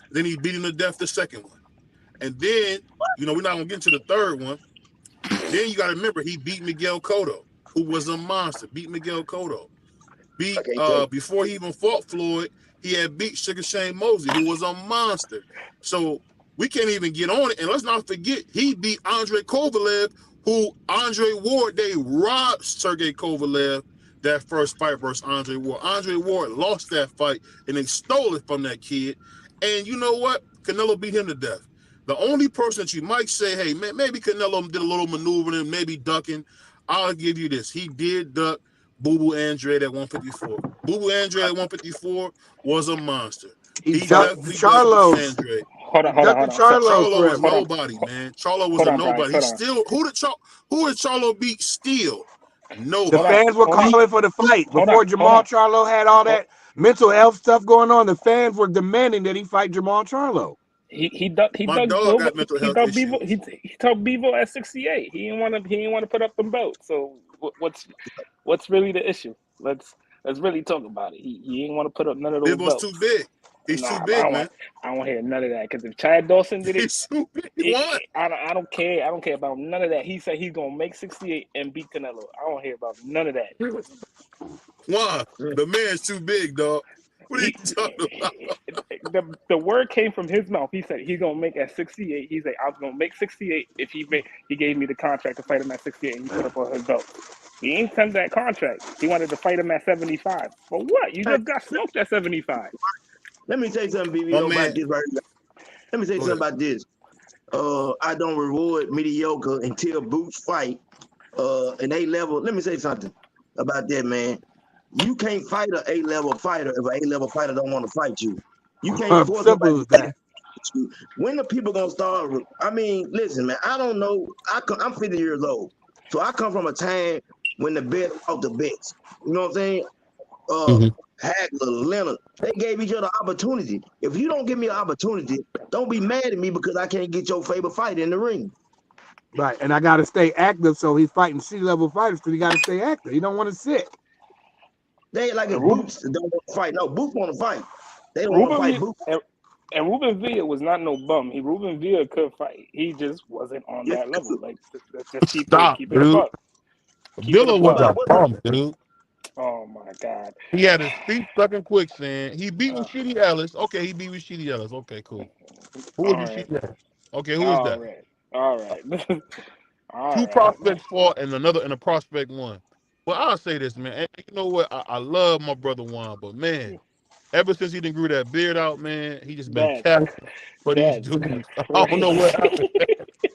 Then he beat him to death the second one. And then, we're not going to get into the third one. Then you got to remember, he beat Miguel Cotto, who was a monster. Beat Miguel Cotto. Before he even fought Floyd, he had beat Sugar Shane Mosley, who was a monster. So we can't even get on it. And let's not forget, he beat Andre Kovalev, who Andre Ward, they robbed Sergey Kovalev that first fight versus Andre Ward. Andre Ward lost that fight and they stole it from that kid. And you know what? Canelo beat him to death. The only person that you might say, hey, maybe Canelo did a little maneuvering, maybe ducking. I'll give you this. He did duck Boo Boo Andrade at 154. Boo Boo Andrade at 154 was a monster. He ducked the Charlos. Andrade. Hold on. Charlo was nobody, man. Charlo was a nobody. He still who did Charlo beat? Still nobody. The fans were calling for the fight before Jamal Charlo had all that mental health stuff going on. The fans were demanding that he fight Jamal Charlo. He told Bevo at 68. He didn't want to put up them belts. So what's really the issue? Let's really talk about it. He didn't want to put up none of those belts. Bevo's too big. He's too big, man. I don't want to hear none of that because if Chad Dawson did it, he's too big. I don't care. I don't care about none of that. He said he's gonna make 68 and beat Canelo. I don't hear about none of that. Why? The man's too big, dog. What are you talking about? The word came from his mouth. He said he's gonna make at 68. He said I was gonna make 68 if he gave me the contract to fight him at 68 and he put up on his belt. He ain't sent that contract. He wanted to fight him at 75. But what? You just got smoked at 75. Let me tell you something, BBO, about this right now. Let me tell you something about this. I don't reward mediocre until Boots fight an A-level. Let me say something about that, man. You can't fight an A-level fighter if an A-level fighter don't want to fight you. You can't force somebody to fight you. When the people gonna start? I mean, listen, man. I don't know. I'm 50 years old, so I come from a time when the best out the best. You know what I'm saying? Hagler, Leonard, they gave each other opportunity. If you don't give me an opportunity, don't be mad at me because I can't get your favorite fight in the ring. Right, and I got to stay active, so he's fighting C-level fighters because he got to stay active. He don't want to sit. They ain't like Boots don't want to fight. No, Boots want to fight. They don't want to fight Boots. And Ruben Villa was not no bum. Ruben Villa could fight. He just wasn't on that level. Like, just keep it up. Villa was a bum, dude. Oh my God! He had his feet stuck in quicksand. He beat Rashidi Ellis. Okay, he beat Rashidi Ellis. Okay, cool. Who was Rashidi Ellis? Okay, who is that? All right. Two prospects fought and a prospect won. Well, I'll say this, man. And you know what? I love my brother Juan, but man, ever since he done grew that beard out, man, he just been capping for these dudes. I don't know what happened.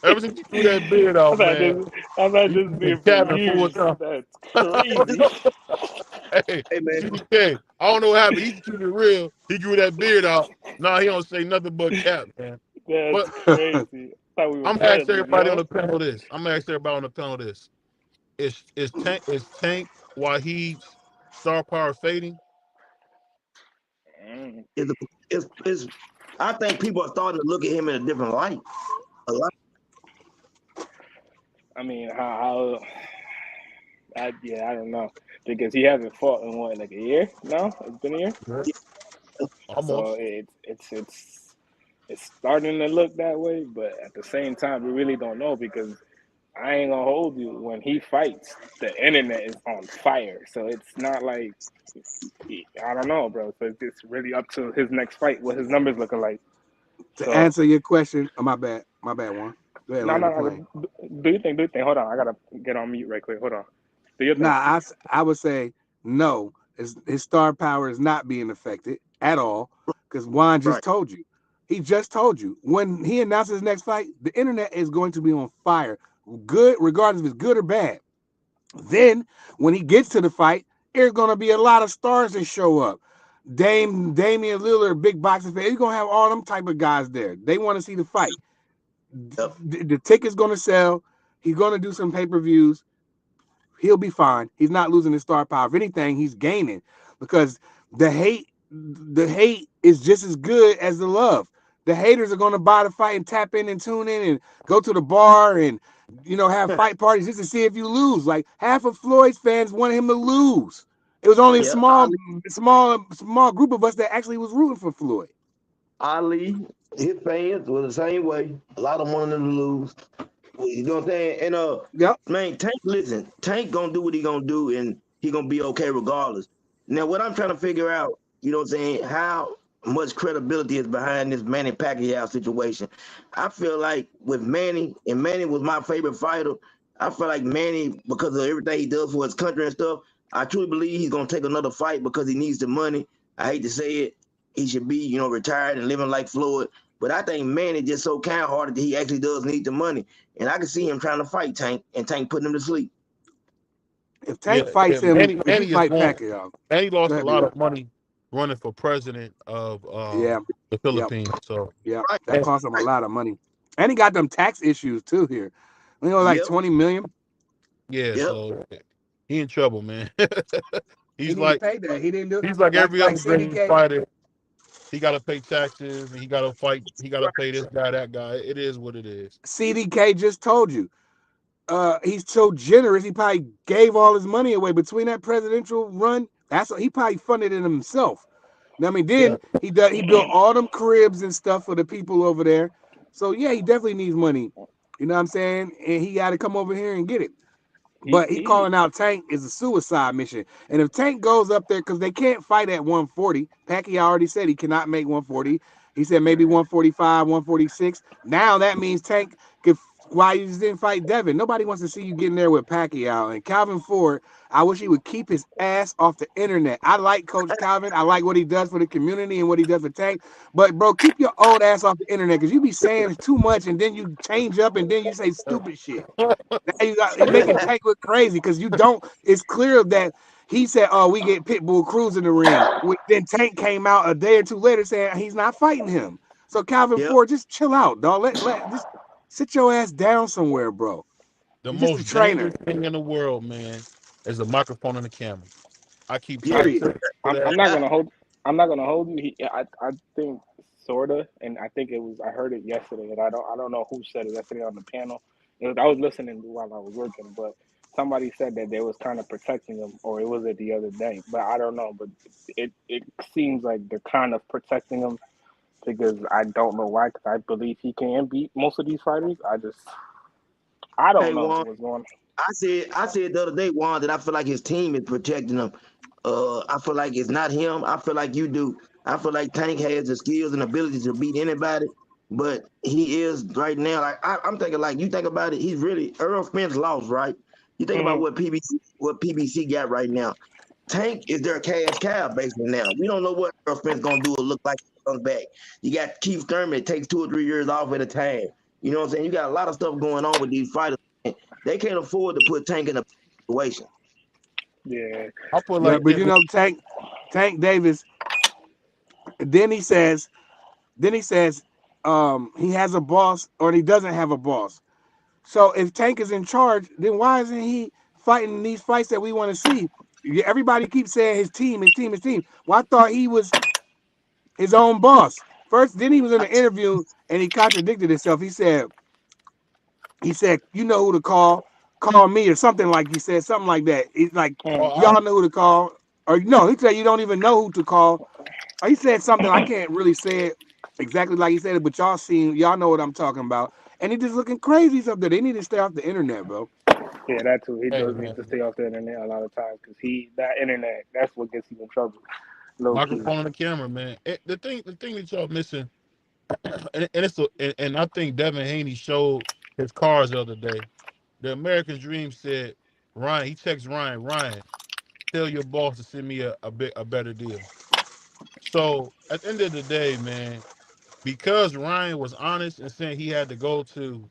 Ever since he grew that beard out, man. I'm not just being confused. That's crazy. Hey man, CDK, I don't know what happened. He keep it real. He grew that beard out. Nah, he don't say nothing but cap, man. That's crazy. I'm gonna ask everybody on the panel this. Is Tank Wahid's star power fading? I think people are starting to look at him in a different light. A lot. I mean, I don't know because he hasn't fought in what, like a year now. It's been a year. Almost. So it's starting to look that way, but at the same time, we really don't know because I ain't gonna hold you. When he fights, the internet is on fire. So it's not like I don't know, bro. So it's really up to his next fight, what his numbers looking like. To answer your question, my bad, Juan. Go ahead, no. Do you think? Hold on, I gotta get on mute right quick. Hold on. I would say no. His star power is not being affected at all because Juan just told you. He just told you when he announces his next fight, the internet is going to be on fire. Good, regardless if it's good or bad. Then when he gets to the fight, there's gonna be a lot of stars that show up. Damian Lillard, big boxing fan. He's gonna have all them type of guys there. They want to see the fight. The ticket's gonna sell. He's gonna do some pay-per-views. He'll be fine. He's not losing his star power. If anything, he's gaining because the hate is just as good as the love. The haters are gonna buy the fight and tap in and tune in and go to the bar and have fight parties just to see if you lose. Like half of Floyd's fans wanted him to lose. It was only a small group of us that actually was rooting for Floyd. Ali, his fans were the same way. A lot of them wanted him to lose. You know what I'm saying? And man, Tank gonna do what he gonna do, and he gonna be okay regardless. Now, what I'm trying to figure out, you know what I'm saying, how much credibility is behind this Manny Pacquiao situation. I feel like with Manny, and Manny was my favorite fighter, I feel like Manny, because of everything he does for his country and stuff, I truly believe he's gonna take another fight because he needs the money. I hate to say it. He should be, you know, retired and living like Floyd. But I think Manny just so kind-hearted that he actually does need the money. And I can see him trying to fight Tank and Tank putting him to sleep. If Tank fights him, Manny if he is fight going. Pacquiao, Manny lost go a ahead, lot B-Rob. of money running for president of Yeah. the Philippines. So Yeah, Right. that cost him a lot of money. And he got them tax issues too here. You know, like Yep. 20 million. yeah, Yep. so he in trouble, man. He he's need like to pay that. He didn't do he's like every other great CDK. fighter. He got to pay taxes and he got to fight. He got to pay this guy, that guy. It is what it is. CDK just told you. He's so generous. He probably gave all his money away between that presidential run. That's what he probably funded it himself. I mean, then he built all them cribs and stuff for the people over there. So yeah, he definitely needs money. You know what I'm saying? And he got to come over here and get it. But he calling out Tank is a suicide mission. And if Tank goes up there, because they can't fight at 140, Pacquiao already said he cannot make 140. He said maybe 145, 146. Now that means Tank could. Why you didn't fight Devin? Nobody wants to see you getting there with Pacquiao. And Calvin Ford, I wish he would keep his ass off the internet. I like Coach Calvin. I like what he does for the community and what he does for Tank. But, bro, keep your old ass off the internet because you be saying too much and then you change up and then you say stupid shit. Now you're making Tank look crazy because you don't. It's clear that he said, "Oh, we get Pitbull Cruz in the ring." Then Tank came out a day or two later saying he's not fighting him. So Calvin Ford, just chill out, dog. Just sit your ass down somewhere, bro. The You're most just a trainer. dangerous thing in the world, man, is a microphone and a camera. I keep Period. I'm not gonna hold. I'm not gonna hold you. I think sorta, and I think it was. I heard it yesterday, and I don't know who said it yesterday on the panel. I was listening while I was working, but somebody said that they was kind of protecting him, or it was it the other day. But I don't know. But it seems like they're kind of protecting him because I don't know why. Because I believe he can beat most of these fighters. I don't know what's going on. I said the other day, Juan, that I feel like his team is protecting him. I feel like it's not him. I feel like you do. I feel like Tank has the skills and ability to beat anybody, but he is right now. Like I'm thinking, like you think about it, he's really Earl Spence lost, right? You think about what PBC got right now. Tank is their cash cow basically now. We don't know what Earl Spence gonna do or look like when he comes back. You got Keith Thurman, it takes 2 or 3 years off at a time. You know what I'm saying? You got a lot of stuff going on with these fighters. They can't afford to put Tank in a situation. Yeah, I feel like, but you know, Tank Davis. Then he says, he has a boss or he doesn't have a boss. So if Tank is in charge, then why isn't he fighting these fights that we want to see? Everybody keeps saying his team. Well, I thought he was his own boss. First, then he was in an interview and he contradicted himself. He said, you know who to call me or something like he said, something like that. He's like, y'all know who to call. Or no, he said you don't even know who to call. Or he said something, I can't really say it exactly like he said it, but y'all know what I'm talking about. And he just looking crazy up there. They need to stay off the internet, bro. Yeah, that too. He does need to stay off the internet a lot of times because that internet, that's what gets him in trouble. Microphone and the camera, man. The thing that y'all missing, and I think Devin Haney showed his cards the other day. The American Dream said, Ryan, he texts Ryan, tell your boss to send me a better deal. So at the end of the day, man, because Ryan was honest and saying he had to go through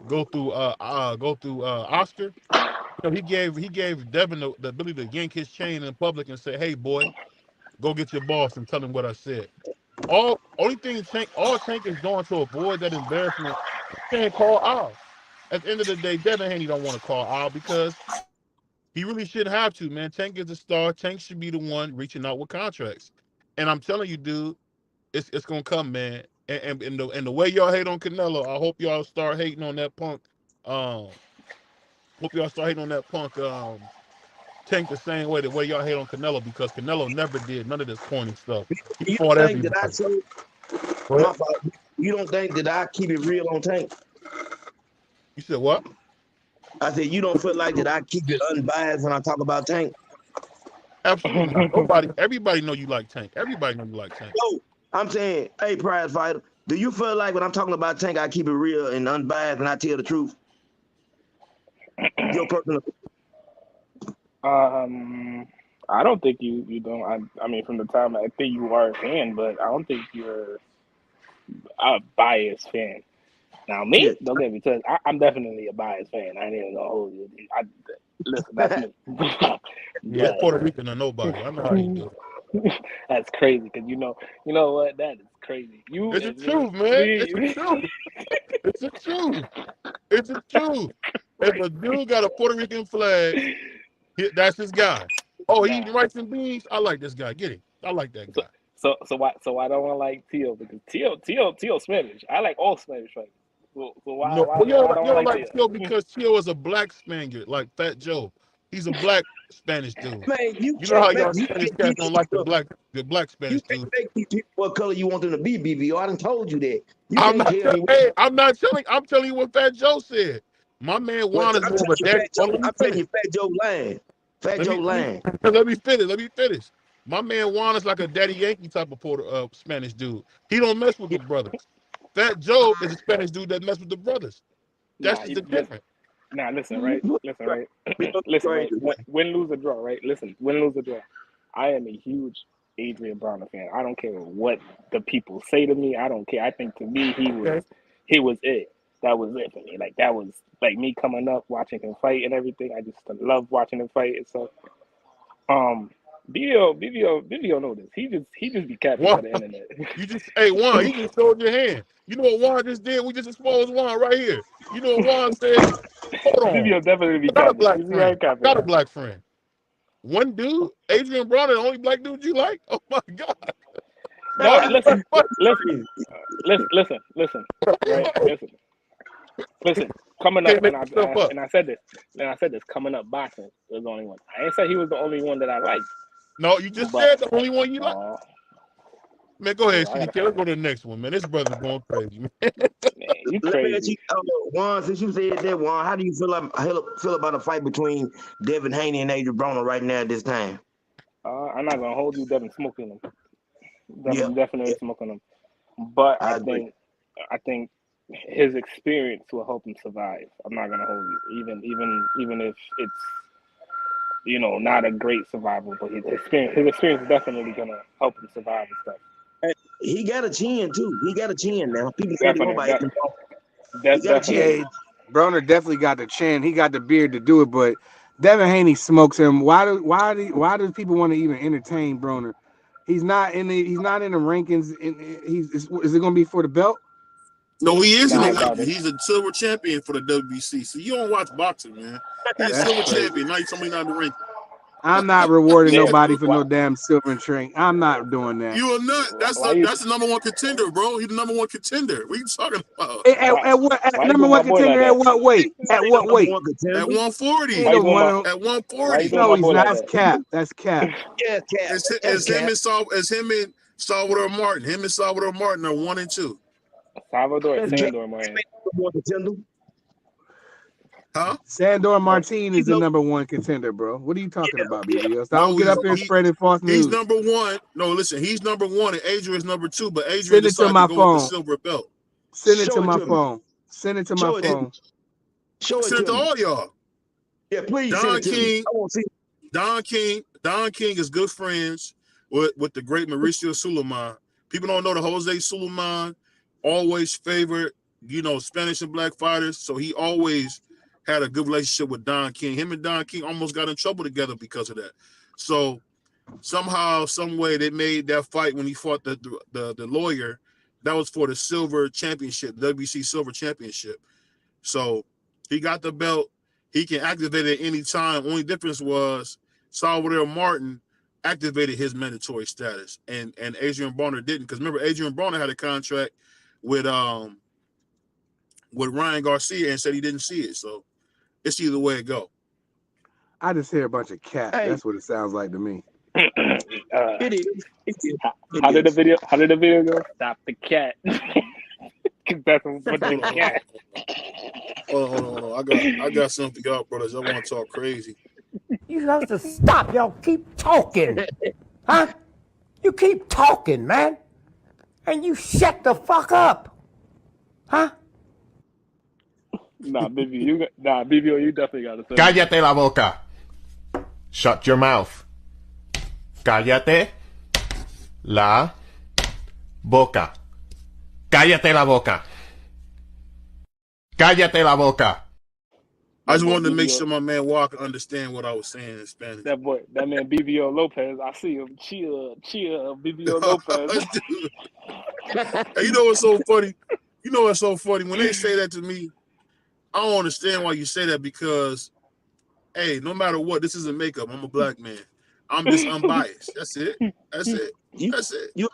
Oscar, so he gave Devin the ability to yank his chain in public and say, hey boy, go get your boss and tell him what I said. Only thing Tank is doing to avoid that embarrassment, he can't call Al. At the end of the day, Devin Haney don't want to call Al because he really shouldn't have to, man. Tank is a star. Tank should be the one reaching out with contracts. And I'm telling you, dude, it's gonna come, man. And the way y'all hate on Canelo, I hope y'all start hating on that punk. Tank the same way y'all hate on Canelo, because Canelo never did none of this corny stuff. He fought everybody. You don't think that I keep it real on Tank? You said what? I said you don't feel like that I keep it unbiased when I talk about Tank? Absolutely not. Everybody know you like Tank. Everybody know you like Tank. No, I'm saying, hey, prize fighter, do you feel like when I'm talking about Tank, I keep it real and unbiased and I tell the truth? Your personal. I don't think you don't. I mean, from the time I think you are a fan, but I don't think you're a biased fan. Now, me, Yeah. don't get me twisted. I'm definitely a biased fan. I ain't even gonna hold you. Listen, that's me. Yeah, But Puerto Rican or nobody. I know how you do it. that's crazy because you know what? That is crazy. You It's the and truth, me, man. It's the truth. It's the truth. It's the truth. If a dude got a Puerto Rican flag, that's his guy. Oh, he eating nah. rice and beans? I like this guy. Get him. I like that guy. So why don't I like Tio? Because Tio Spanish. I like all Spanish fighters. So why No, why, well, why don't you I don't like like Tio? Tio because Tio is a black Spaniard, like Fat Joe. He's a black Spanish dude. Man, You know how y'all Spanish cats don't like the black You Spanish can't dude. make these people what color you want them to be, BBO. I done told you that. You I'm can't not tell me. hey, I'm not telling. I'm telling you what Fat Joe said. My man Well, Juan is I'm more of telling a you, daddy. Fat Joe. Well, let me I'm telling finish. you, Fat Joe lying. Fat Joe lying. Let me finish. My man Juan is like a Daddy Yankee type of Spanish dude. He don't mess with the brothers. Fat Joe is a Spanish dude that mess with the brothers. That's just the difference. Nah, listen, right? Listen, right? Crazy. Win, lose, or draw, right? Listen, win, lose, or draw. I am a huge Adrian Broner fan. I don't care what the people say to me. I don't care. I think to me he was it. That was it for me. Like that was like me coming up, watching him fight and everything. I just love watching him fight. And so, BBO know this. He just be capping for the internet. Juan, he just showed your hand. You know what Juan just did? We just exposed Juan right here. You know what Juan said? Hold on. BBO definitely be I got a capping. black You see friend. how I got a black friend. One dude, Adrian Broner, the only black dude you like? Oh my God. No, listen. Right? Listen. Coming up, and I said this. Coming up, boxing was the only one. I ain't say he was the only one that I liked. No, you just said the only one you like. Man, go ahead, CDK. Let's go to the next one, man. This brother's going crazy, man. You crazy. Juan, since you said that, Juan, how do you feel about a fight between Devin Haney and Adrian Broner right now at this time? I'm not gonna hold you. Devin smoking them. Definitely smoking them. But I think his experience will help him survive. I'm not gonna hold you, even if it's not a great survival, but his experience is definitely gonna help him survive and stuff. He got a chin too. He got a chin now. People say they go by Broner definitely got the chin. He got the beard to do it, but Devin Haney smokes him. Why do people want to even entertain Broner? He's not in the rankings. Is it going to be for the belt? No, he is in the ranking. He's a silver champion for the WBC. So you don't watch boxing, man. He's a silver champion. Now you're somebody not in the ranking. I'm not rewarding nobody for no damn silver drink. I'm not doing that. You are not. That's the number one contender, bro. He's the number one contender. What are you talking about? At number one contender at what weight? At what weight? At 140. At 140. No, he's not. That's cap. That's cap. Yeah, cap. As him and Salvador Martin. Him and Salvador Martin are 1 and 2. Sandor Martin. Huh? Sandor Martin is the number one contender, bro. What are you talking about, BBS? Don't get up here spreading false news. He's number one. No, listen, he's number one, and Adrian is number 2. But Adrian Send it to my phone. with the silver belt. Send it to my phone. Send it to my phone. Send it to all y'all. Yeah, please. Don King. I want to see. Don King is good friends with the great Mauricio Suleiman. People don't know that Jose Suleiman always favored, Spanish and black fighters. So he always had a good relationship with Don King. Him and Don King almost got in trouble together because of that. So somehow, some way, they made that fight when he fought the lawyer. That was for the silver championship, WBC silver championship. So he got the belt. He can activate it at any time. Only difference was Salvador Martin activated his mandatory status, and Adrian Broner didn't. Because remember, Adrian Broner had a contract with Ryan Garcia and said he didn't see it. So it's either way it go. I just hear a bunch of cat. Hey. That's what it sounds like to me. It is. How did the video go? Stop the cat. Because that's what the cat. Hold on. I got something for y'all, brothers. I want to talk crazy. You have to stop. Y'all keep talking. Huh? You keep talking, man. And you shut the fuck up. Huh? BBO, you definitely got to say. Cállate la boca. Shut your mouth. Cállate la boca. Cállate la boca. Cállate la boca. I just wanted to make sure my man Walker understand what I was saying in Spanish. That man BBO Lopez. I see him. Chia BBO Lopez. Hey, you know what's so funny? You know what's so funny? When they say that to me, I don't understand why you say that because, hey, no matter what, this isn't makeup. I'm a black man. I'm just unbiased. That's it. That's it. That's it. You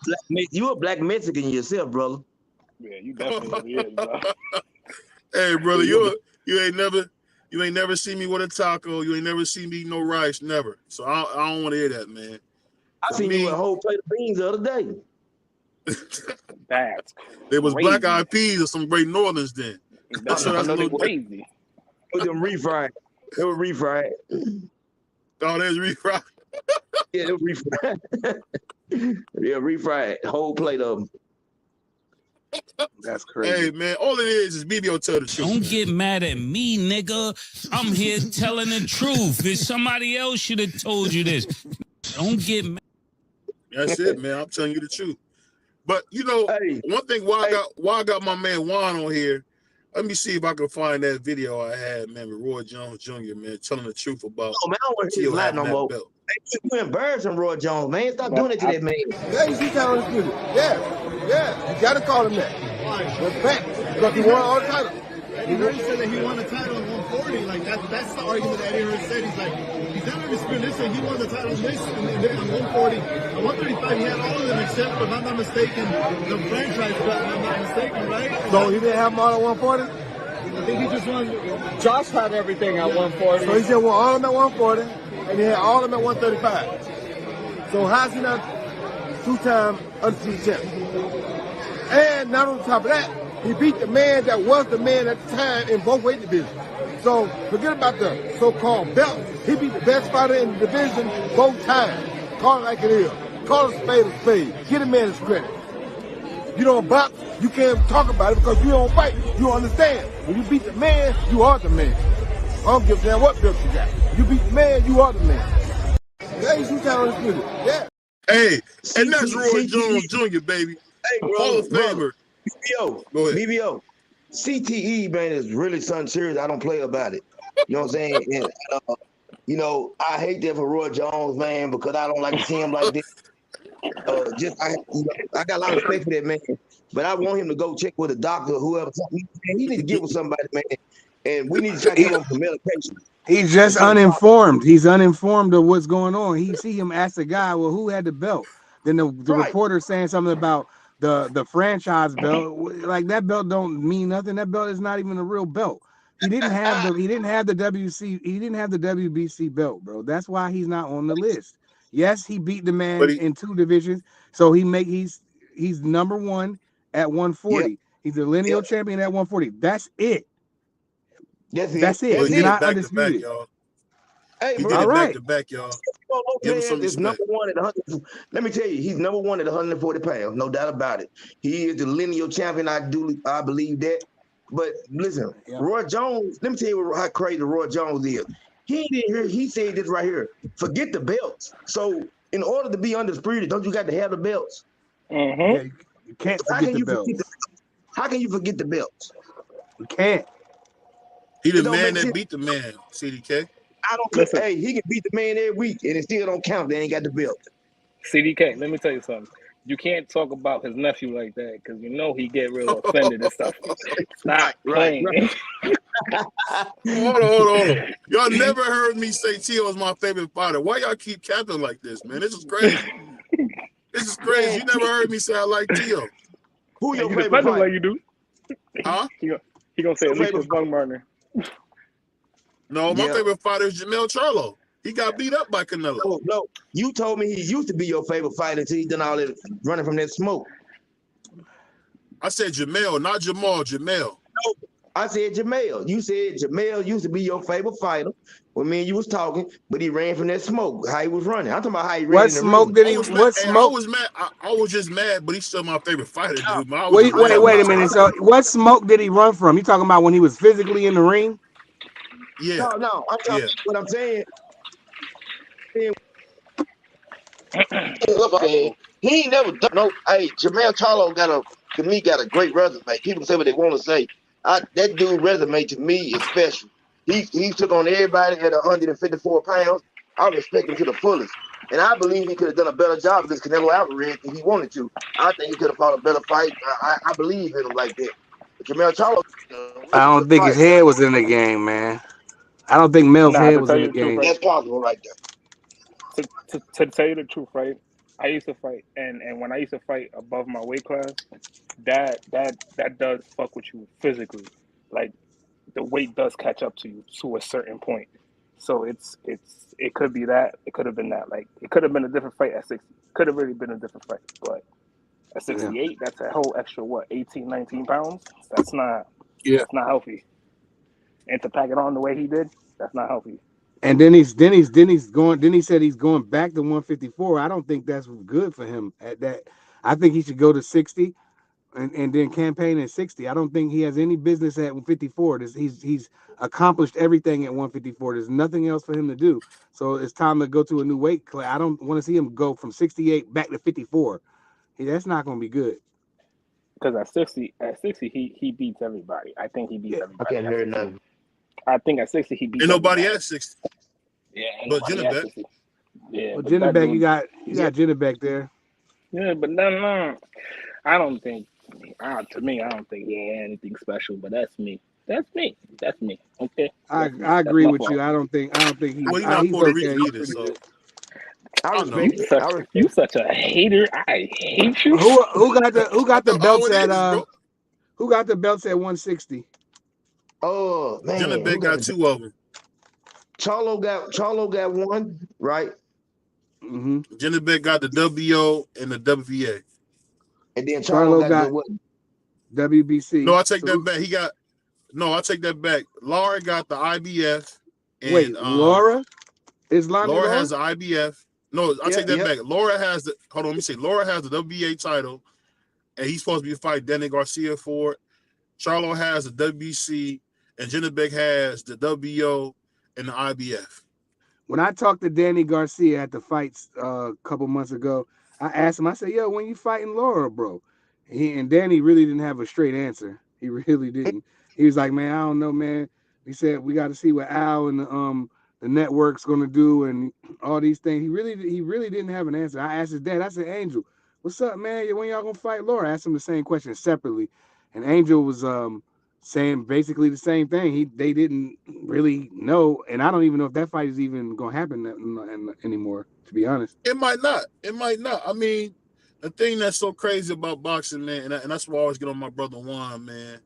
a black Mexican yourself, brother. Yeah, you definitely is, bro. Hey, brother, you ain't never seen me with a taco. You ain't never seen me eat no rice, never. So I don't want to hear that, man. I seen you with a whole plate of beans the other day. That's there was crazy. Black Eyed Peas or some Great Northerns then. That's crazy. With them refried. They were refried. Oh, there's refried. Yeah, they were refried. Yeah, refried. Whole plate of them. That's crazy. Hey, man, all it is BBO tell the truth. Don't man. get mad at me, nigga. I'm here telling the truth. If somebody else should have told you this. Don't get mad. That's it, man. I'm telling you the truth. But you know, one thing why I got my man Juan on here. Let me see if I can find that video I had, man, with Roy Jones Jr., man, telling the truth about. Oh man, I don't want to hear that no more. You embarrassing Roy Jones, man. Stop doing it to that man. Yeah, you see that on the video. Yeah. You gotta call him that. Respect. Because he won all the titles. He already said that he won the title in 140. Like that's the argument that Eddie Hearn said. He's like, he's not undisputed. Listen, he won the title in this and then on 140. On 135, he had all of them except, if I'm not mistaken, the franchise belt, if I'm not mistaken, right? So he didn't have them all at 140? I think he just won. Josh had everything at 140. So he said, well, all of them at 140, and he had all of them at 135. So how's he not two-time undisputed champion? And not on top of that, he beat the man that was the man at the time in both weight divisions. So forget about the so-called belt. He beat the best fighter in the division both times. Call it like it is. Call it a spade. Get a man his credit. You don't box, you can't talk about it because you don't fight. You understand. When you beat the man, you are the man. I don't give a damn what belt you got. You beat the man, you are the man. Yeah, you shoot down on the field. Yeah. Hey, and that's Roy Jones Jr., baby. Hey, Hall of Famer. BBO. CTE, man, is really something serious. I don't play about it. You know what I'm saying? And, you know, I hate that for Roy Jones, man, because I don't like to see him like this. I got a lot of respect for that man, but I want him to go check with a doctor or whoever. He need to get with somebody, man, and we need to try to get him some medication. He's just uninformed. He's uninformed of what's going on. He see him ask the guy, well, who had the belt? Then the reporter saying something about the franchise belt. Like that belt don't mean nothing. That belt is not even a real belt. He didn't have the WBC belt, bro. That's why he's not on the list. Yes, he beat the man in two divisions, so he's number one at 140. Yep. He's a lineal champion at 140. That's it. That's it. Well, he's not undisputed. Back, hey, bro, all right. Back to back, y'all. Is number one at 100. Let me tell you, he's number one at 140 pounds, no doubt about it. He is the lineal champion. I believe that. But listen, Roy Jones. Let me tell you how crazy Roy Jones is. He didn't hear. He said this right here. Forget the belts. So, in order to be undisputed, don't you got to have the belts? Mm-hmm. Yeah, you can't forget the belts. How can you forget the belts? You can't. He the man that beat the man. CDK. I don't care. Hey, he can beat the man every week, and it still don't count. They ain't got the belt. CDK, let me tell you something. You can't talk about his nephew like that because you know he get real offended and stuff. Stop playing. Right. Hold on. Y'all never heard me say Tio is my favorite fighter. Why y'all keep capping like this, man? This is crazy. This is crazy. You never heard me say I like Tio. Who your favorite fighter? Like you do? Huh? He gonna say Alicia Bungmarner. No, my favorite fighter is Jamel Charlo. He got beat up by Canelo. No, you told me he used to be your favorite fighter until he done all that running from that smoke. I said Jamel, not Jamal. Jamel. No, I said Jamel. You said Jamel used to be your favorite fighter when me and you was talking, but he ran from that smoke. How he was running. I'm talking about how he ran. What smoke did he? What smoke? I was mad. I was just mad, but he's still my favorite fighter, dude. Wait a minute. So, what smoke did he run from? You talking about when he was physically in the ring? Yeah. No. I'm talking. What I'm saying. He ain't never done no. Hey, Jermell Charlo got a great resume. People say what they want to say. That dude resume to me is special. He took on everybody at 154 pounds. I respect him to the fullest. And I believe he could have done a better job against Canelo Alvarez if he wanted to. I think he could have fought a better fight. I believe in him like that. But Jermell Charlo, I don't think his head was in the game, man. I don't think Mel's head was in the game. That's possible right there. To tell you the truth, right? I used to fight, and when I used to fight above my weight class, that does fuck with you physically. Like the weight does catch up to you to a certain point. So it could be that. It could have been that. Like it could have been a different fight at 60. Could have really been a different fight. But at 68, that's a whole extra 18, 19 pounds. That's not healthy. And to pack it on the way he did, that's not healthy. And then he said he's going back to 154. I don't think that's good for him at that. I think he should go to 60 and then campaign at 60. I don't think he has any business at 154. He's accomplished everything at 154. There's nothing else for him to do. So it's time to go to a new weight class. I don't want to see him go from 68 back to 54. That's not going to be good. Because at 60, he beats everybody. I think he beats everybody. I can't hear nothing. I think at 60 he beats. Ain't nobody at 60. Yeah, but Jennebek. Yeah, well, Jennebek, you got Jennebek there. Yeah, but no, I don't think. To me, I don't think he had anything special. But that's me. Okay. I agree with you. I don't think he. Well, he's not Puerto Rican either. So you such a hater. I hate you. Who got the belts at? Who got the belts at 160? Oh man, Jennebek got two of them. Charlo got one, right? Mm-hmm. Jennebek got the WO and the WBA. And then Charlo got what? WBC. No, I take that back. I take that back. Laura got the IBF. And, wait, Laura? Is Laura has the IBF. No, I take that back. Laura has the. Hold on, let me see. Laura has the WBA title, and he's supposed to be fighting Danny Garcia for it. Charlo has the WBC, and Jennebek has the WO and the IBF. When I talked to Danny Garcia at the fights a couple months ago, I asked him, I said, yo, when you fighting Laura, bro? And Danny really didn't have a straight answer. He really didn't. He was like, man, I don't know, man. He said, we got to see what Al and the network's going to do and all these things. He really didn't have an answer. I asked his dad, I said, Angel, what's up, man? When y'all going to fight Laura? I asked him the same question separately. And Angel was saying basically the same thing. They didn't really know, and I don't even know if that fight is even gonna happen anymore. To be honest, it might not. I mean, the thing that's so crazy about boxing, man, and that's why I always get on my brother Juan, man,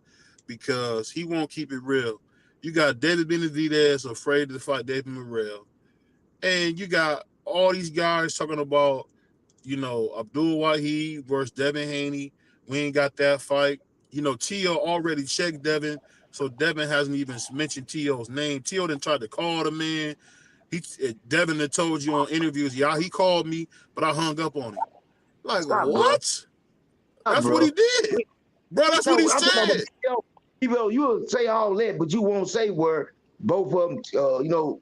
because he won't keep it real. You got David Benavidez afraid to fight David Morrell, and you got all these guys talking about, Abdul Wahid versus Devin Haney. We ain't got that fight. Tio already checked Devin, so Devin hasn't even mentioned Tio's name. Tio didn't try to call the man. Devin had told you on interviews, he called me, but I hung up on him. Like, Stop, what? That's what he did. Bro, that's what he said. You'll say all that, but you won't say where both of them,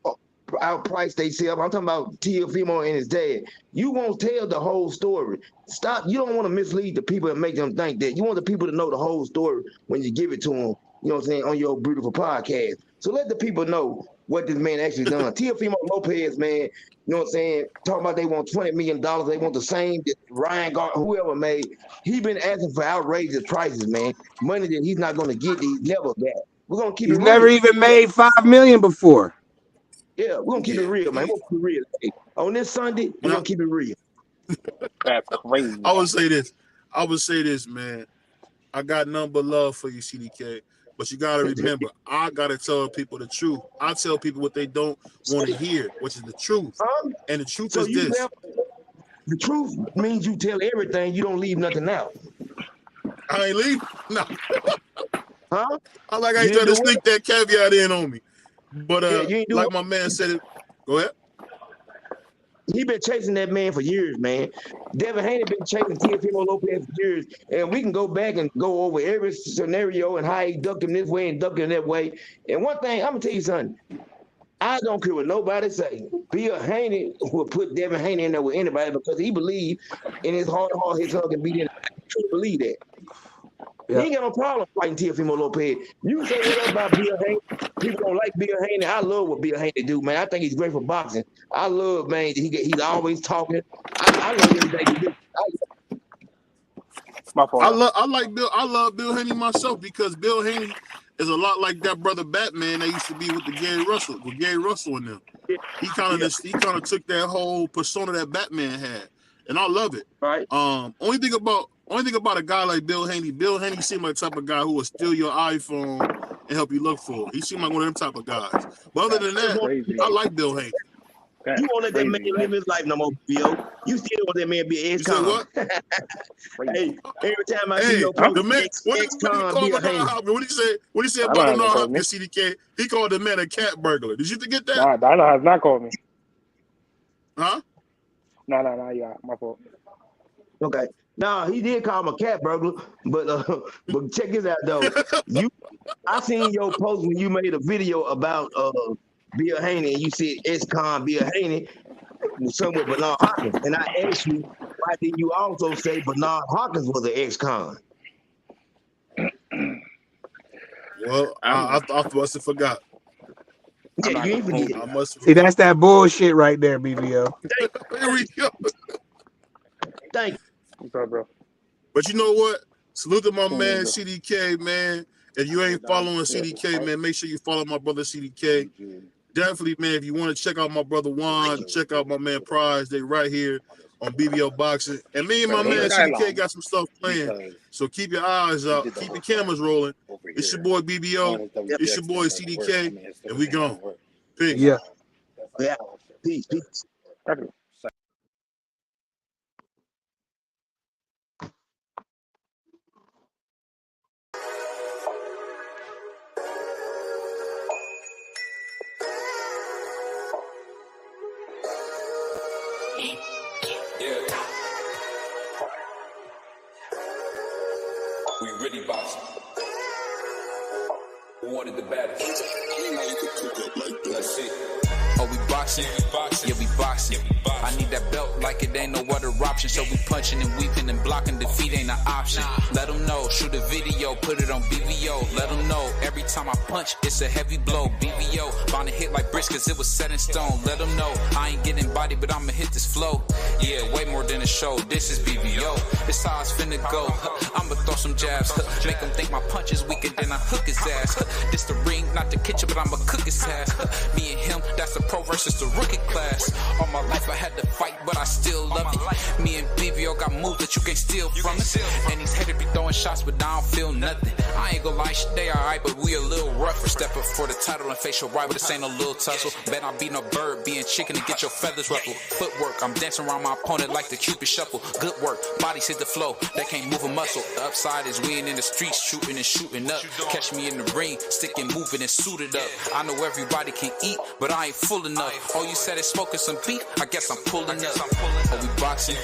outpriced themselves. I'm talking about Teofimo and his dad. You won't tell the whole story. Stop. You don't want to mislead the people and make them think that. You want the people to know the whole story when you give it to them, you know what I'm saying, on your beautiful podcast. So let the people know what this man actually done. Teofimo Lopez, man, you know what I'm saying, talking about they want $20 million. They want the same that Ryan Garner, whoever made. He been asking for outrageous prices, man. Money that he's not going to get, he's never got. We're going to keep he's it never real. even made $5 million before. Yeah, we're gonna keep it real, man. We're gonna keep it real. Hey, on this Sunday, we're gonna keep it real. That's crazy. I would say this, man. I got nothing but love for you, CDK. But you gotta remember, I gotta tell people the truth. I tell people what they don't want to hear, which is the truth. And the truth is this. The truth means you tell everything, you don't leave nothing out. I ain't leave. No. Huh? I ain't trying to sneak that caveat in on me. But like my man said it. Go ahead. He been chasing that man for years, man. Devin Haney been chasing Teofimo Lopez for years, and we can go back and go over every scenario and how he ducked him this way and ducked him that way. And one thing, I'm gonna tell you something. I don't care what nobody say. Bill Haney will put Devin Haney in there with anybody because he believe in his heart his son can beat him. I truly believe that. Yeah. He ain't got no problem fighting Teofimo Lopez. You say whatever about Bill Haney. People don't like Bill Haney. I love what Bill Haney do, man. I think he's great for boxing. I love, man, he's always talking. I love everything he do. My fault. I love Bill Haney myself because Bill Haney is a lot like that brother Batman that used to be with Gary Russell and them. He kind of took that whole persona that Batman had, and I love it. Right. Only thing about a guy like Bill Haney seemed like the type of guy who would steal your iPhone and help you look for it. He seemed like one of them type of guys. But other than that, I like Bill Haney. You won't let that man live his life no more, Bill. You still want that man be an ex-con. Hey, every time I see your post, ex-con Bill Haney. What he say about Bernard Hopkins, CDK? He called the man a cat burglar. Did you get that? Nah, Dino has not called me. Huh? No, yeah, my fault. Okay. No, he did call him a cat burglar, but check this out though. I seen your post when you made a video about Bill Haney, and you said ex-con Bill Haney somewhere Bernard Hopkins, and I asked you why did you also say Bernard Hopkins was an ex-con? Well, I must have forgot. Yeah, you ain't forget. I must. See, that's that bullshit right there, BBO. Here we go. Thank you. What's up, bro? But you know what? Salute to my man CDK, man. If you ain't following CDK, man, make sure you follow my brother CDK. Definitely, man, if you want to check out my brother Juan, check out my man Prize. They right here on BBO Boxing. And me and my man CDK got some stuff playing. So keep your eyes out. Keep your cameras rolling. It's your boy BBO. It's your boy CDK. And we gone. Peace. Yeah. Yeah. Peace. Yeah. We really boxing. Who wanted the baddest? Let's see. Oh, we boxing? Yeah, we boxing. I need that belt like it ain't no other option. So we punching and weaving and blocking. Defeat ain't an option. Let them know. Shoot a video, put it on BVO. Let them know. Every time I punch, it's a heavy blow. BVO. Bound to hit like bricks cause it was set in stone. Let them know. I ain't getting body, but I'ma hit this flow. Yeah, way more than a show. This is BVO. This how it's finna go. I'ma throw some jabs. Make them think my punch is weaker than I hook his ass. This the ring, not the kitchen, but I'ma cook his ass. Me and him, that's the pro versus the rookie class. All my life I had to fight, but I still love it. Me and BVO got moves that you can't steal from us. And these haters be throwing shots, but I don't feel nothing. I ain't gonna lie, they alright, but we a little rougher. Step up for the title and face your rival, this ain't no little tussle. Bet I be no bird, being chicken to get your feathers ruffled. Footwork, I'm dancing around my opponent like the Cupid shuffle. Good work, bodies hit the flow, they can't move a muscle. The upside is we ain't in the streets, shooting and shooting up. Catch me in the ring, sticking, moving and suited up. I know everybody can eat, but I ain't full enough. All you said is smoking some beef, I guess I'm pulling up. Oh, we boxing?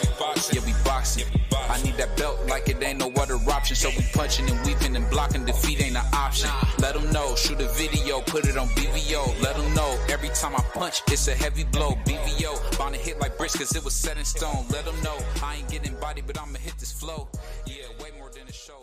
Yeah, we boxing. I need that belt like it ain't no other option. So we punching and weaving and blocking. Defeat ain't an option. Let them know. Shoot a video, put it on BVO. Let them know. Every time I punch, it's a heavy blow. BVO. Bound to hit like bricks cause it was set in stone. Let them know. I ain't getting body, but I'ma hit this flow. Yeah, way more than a show.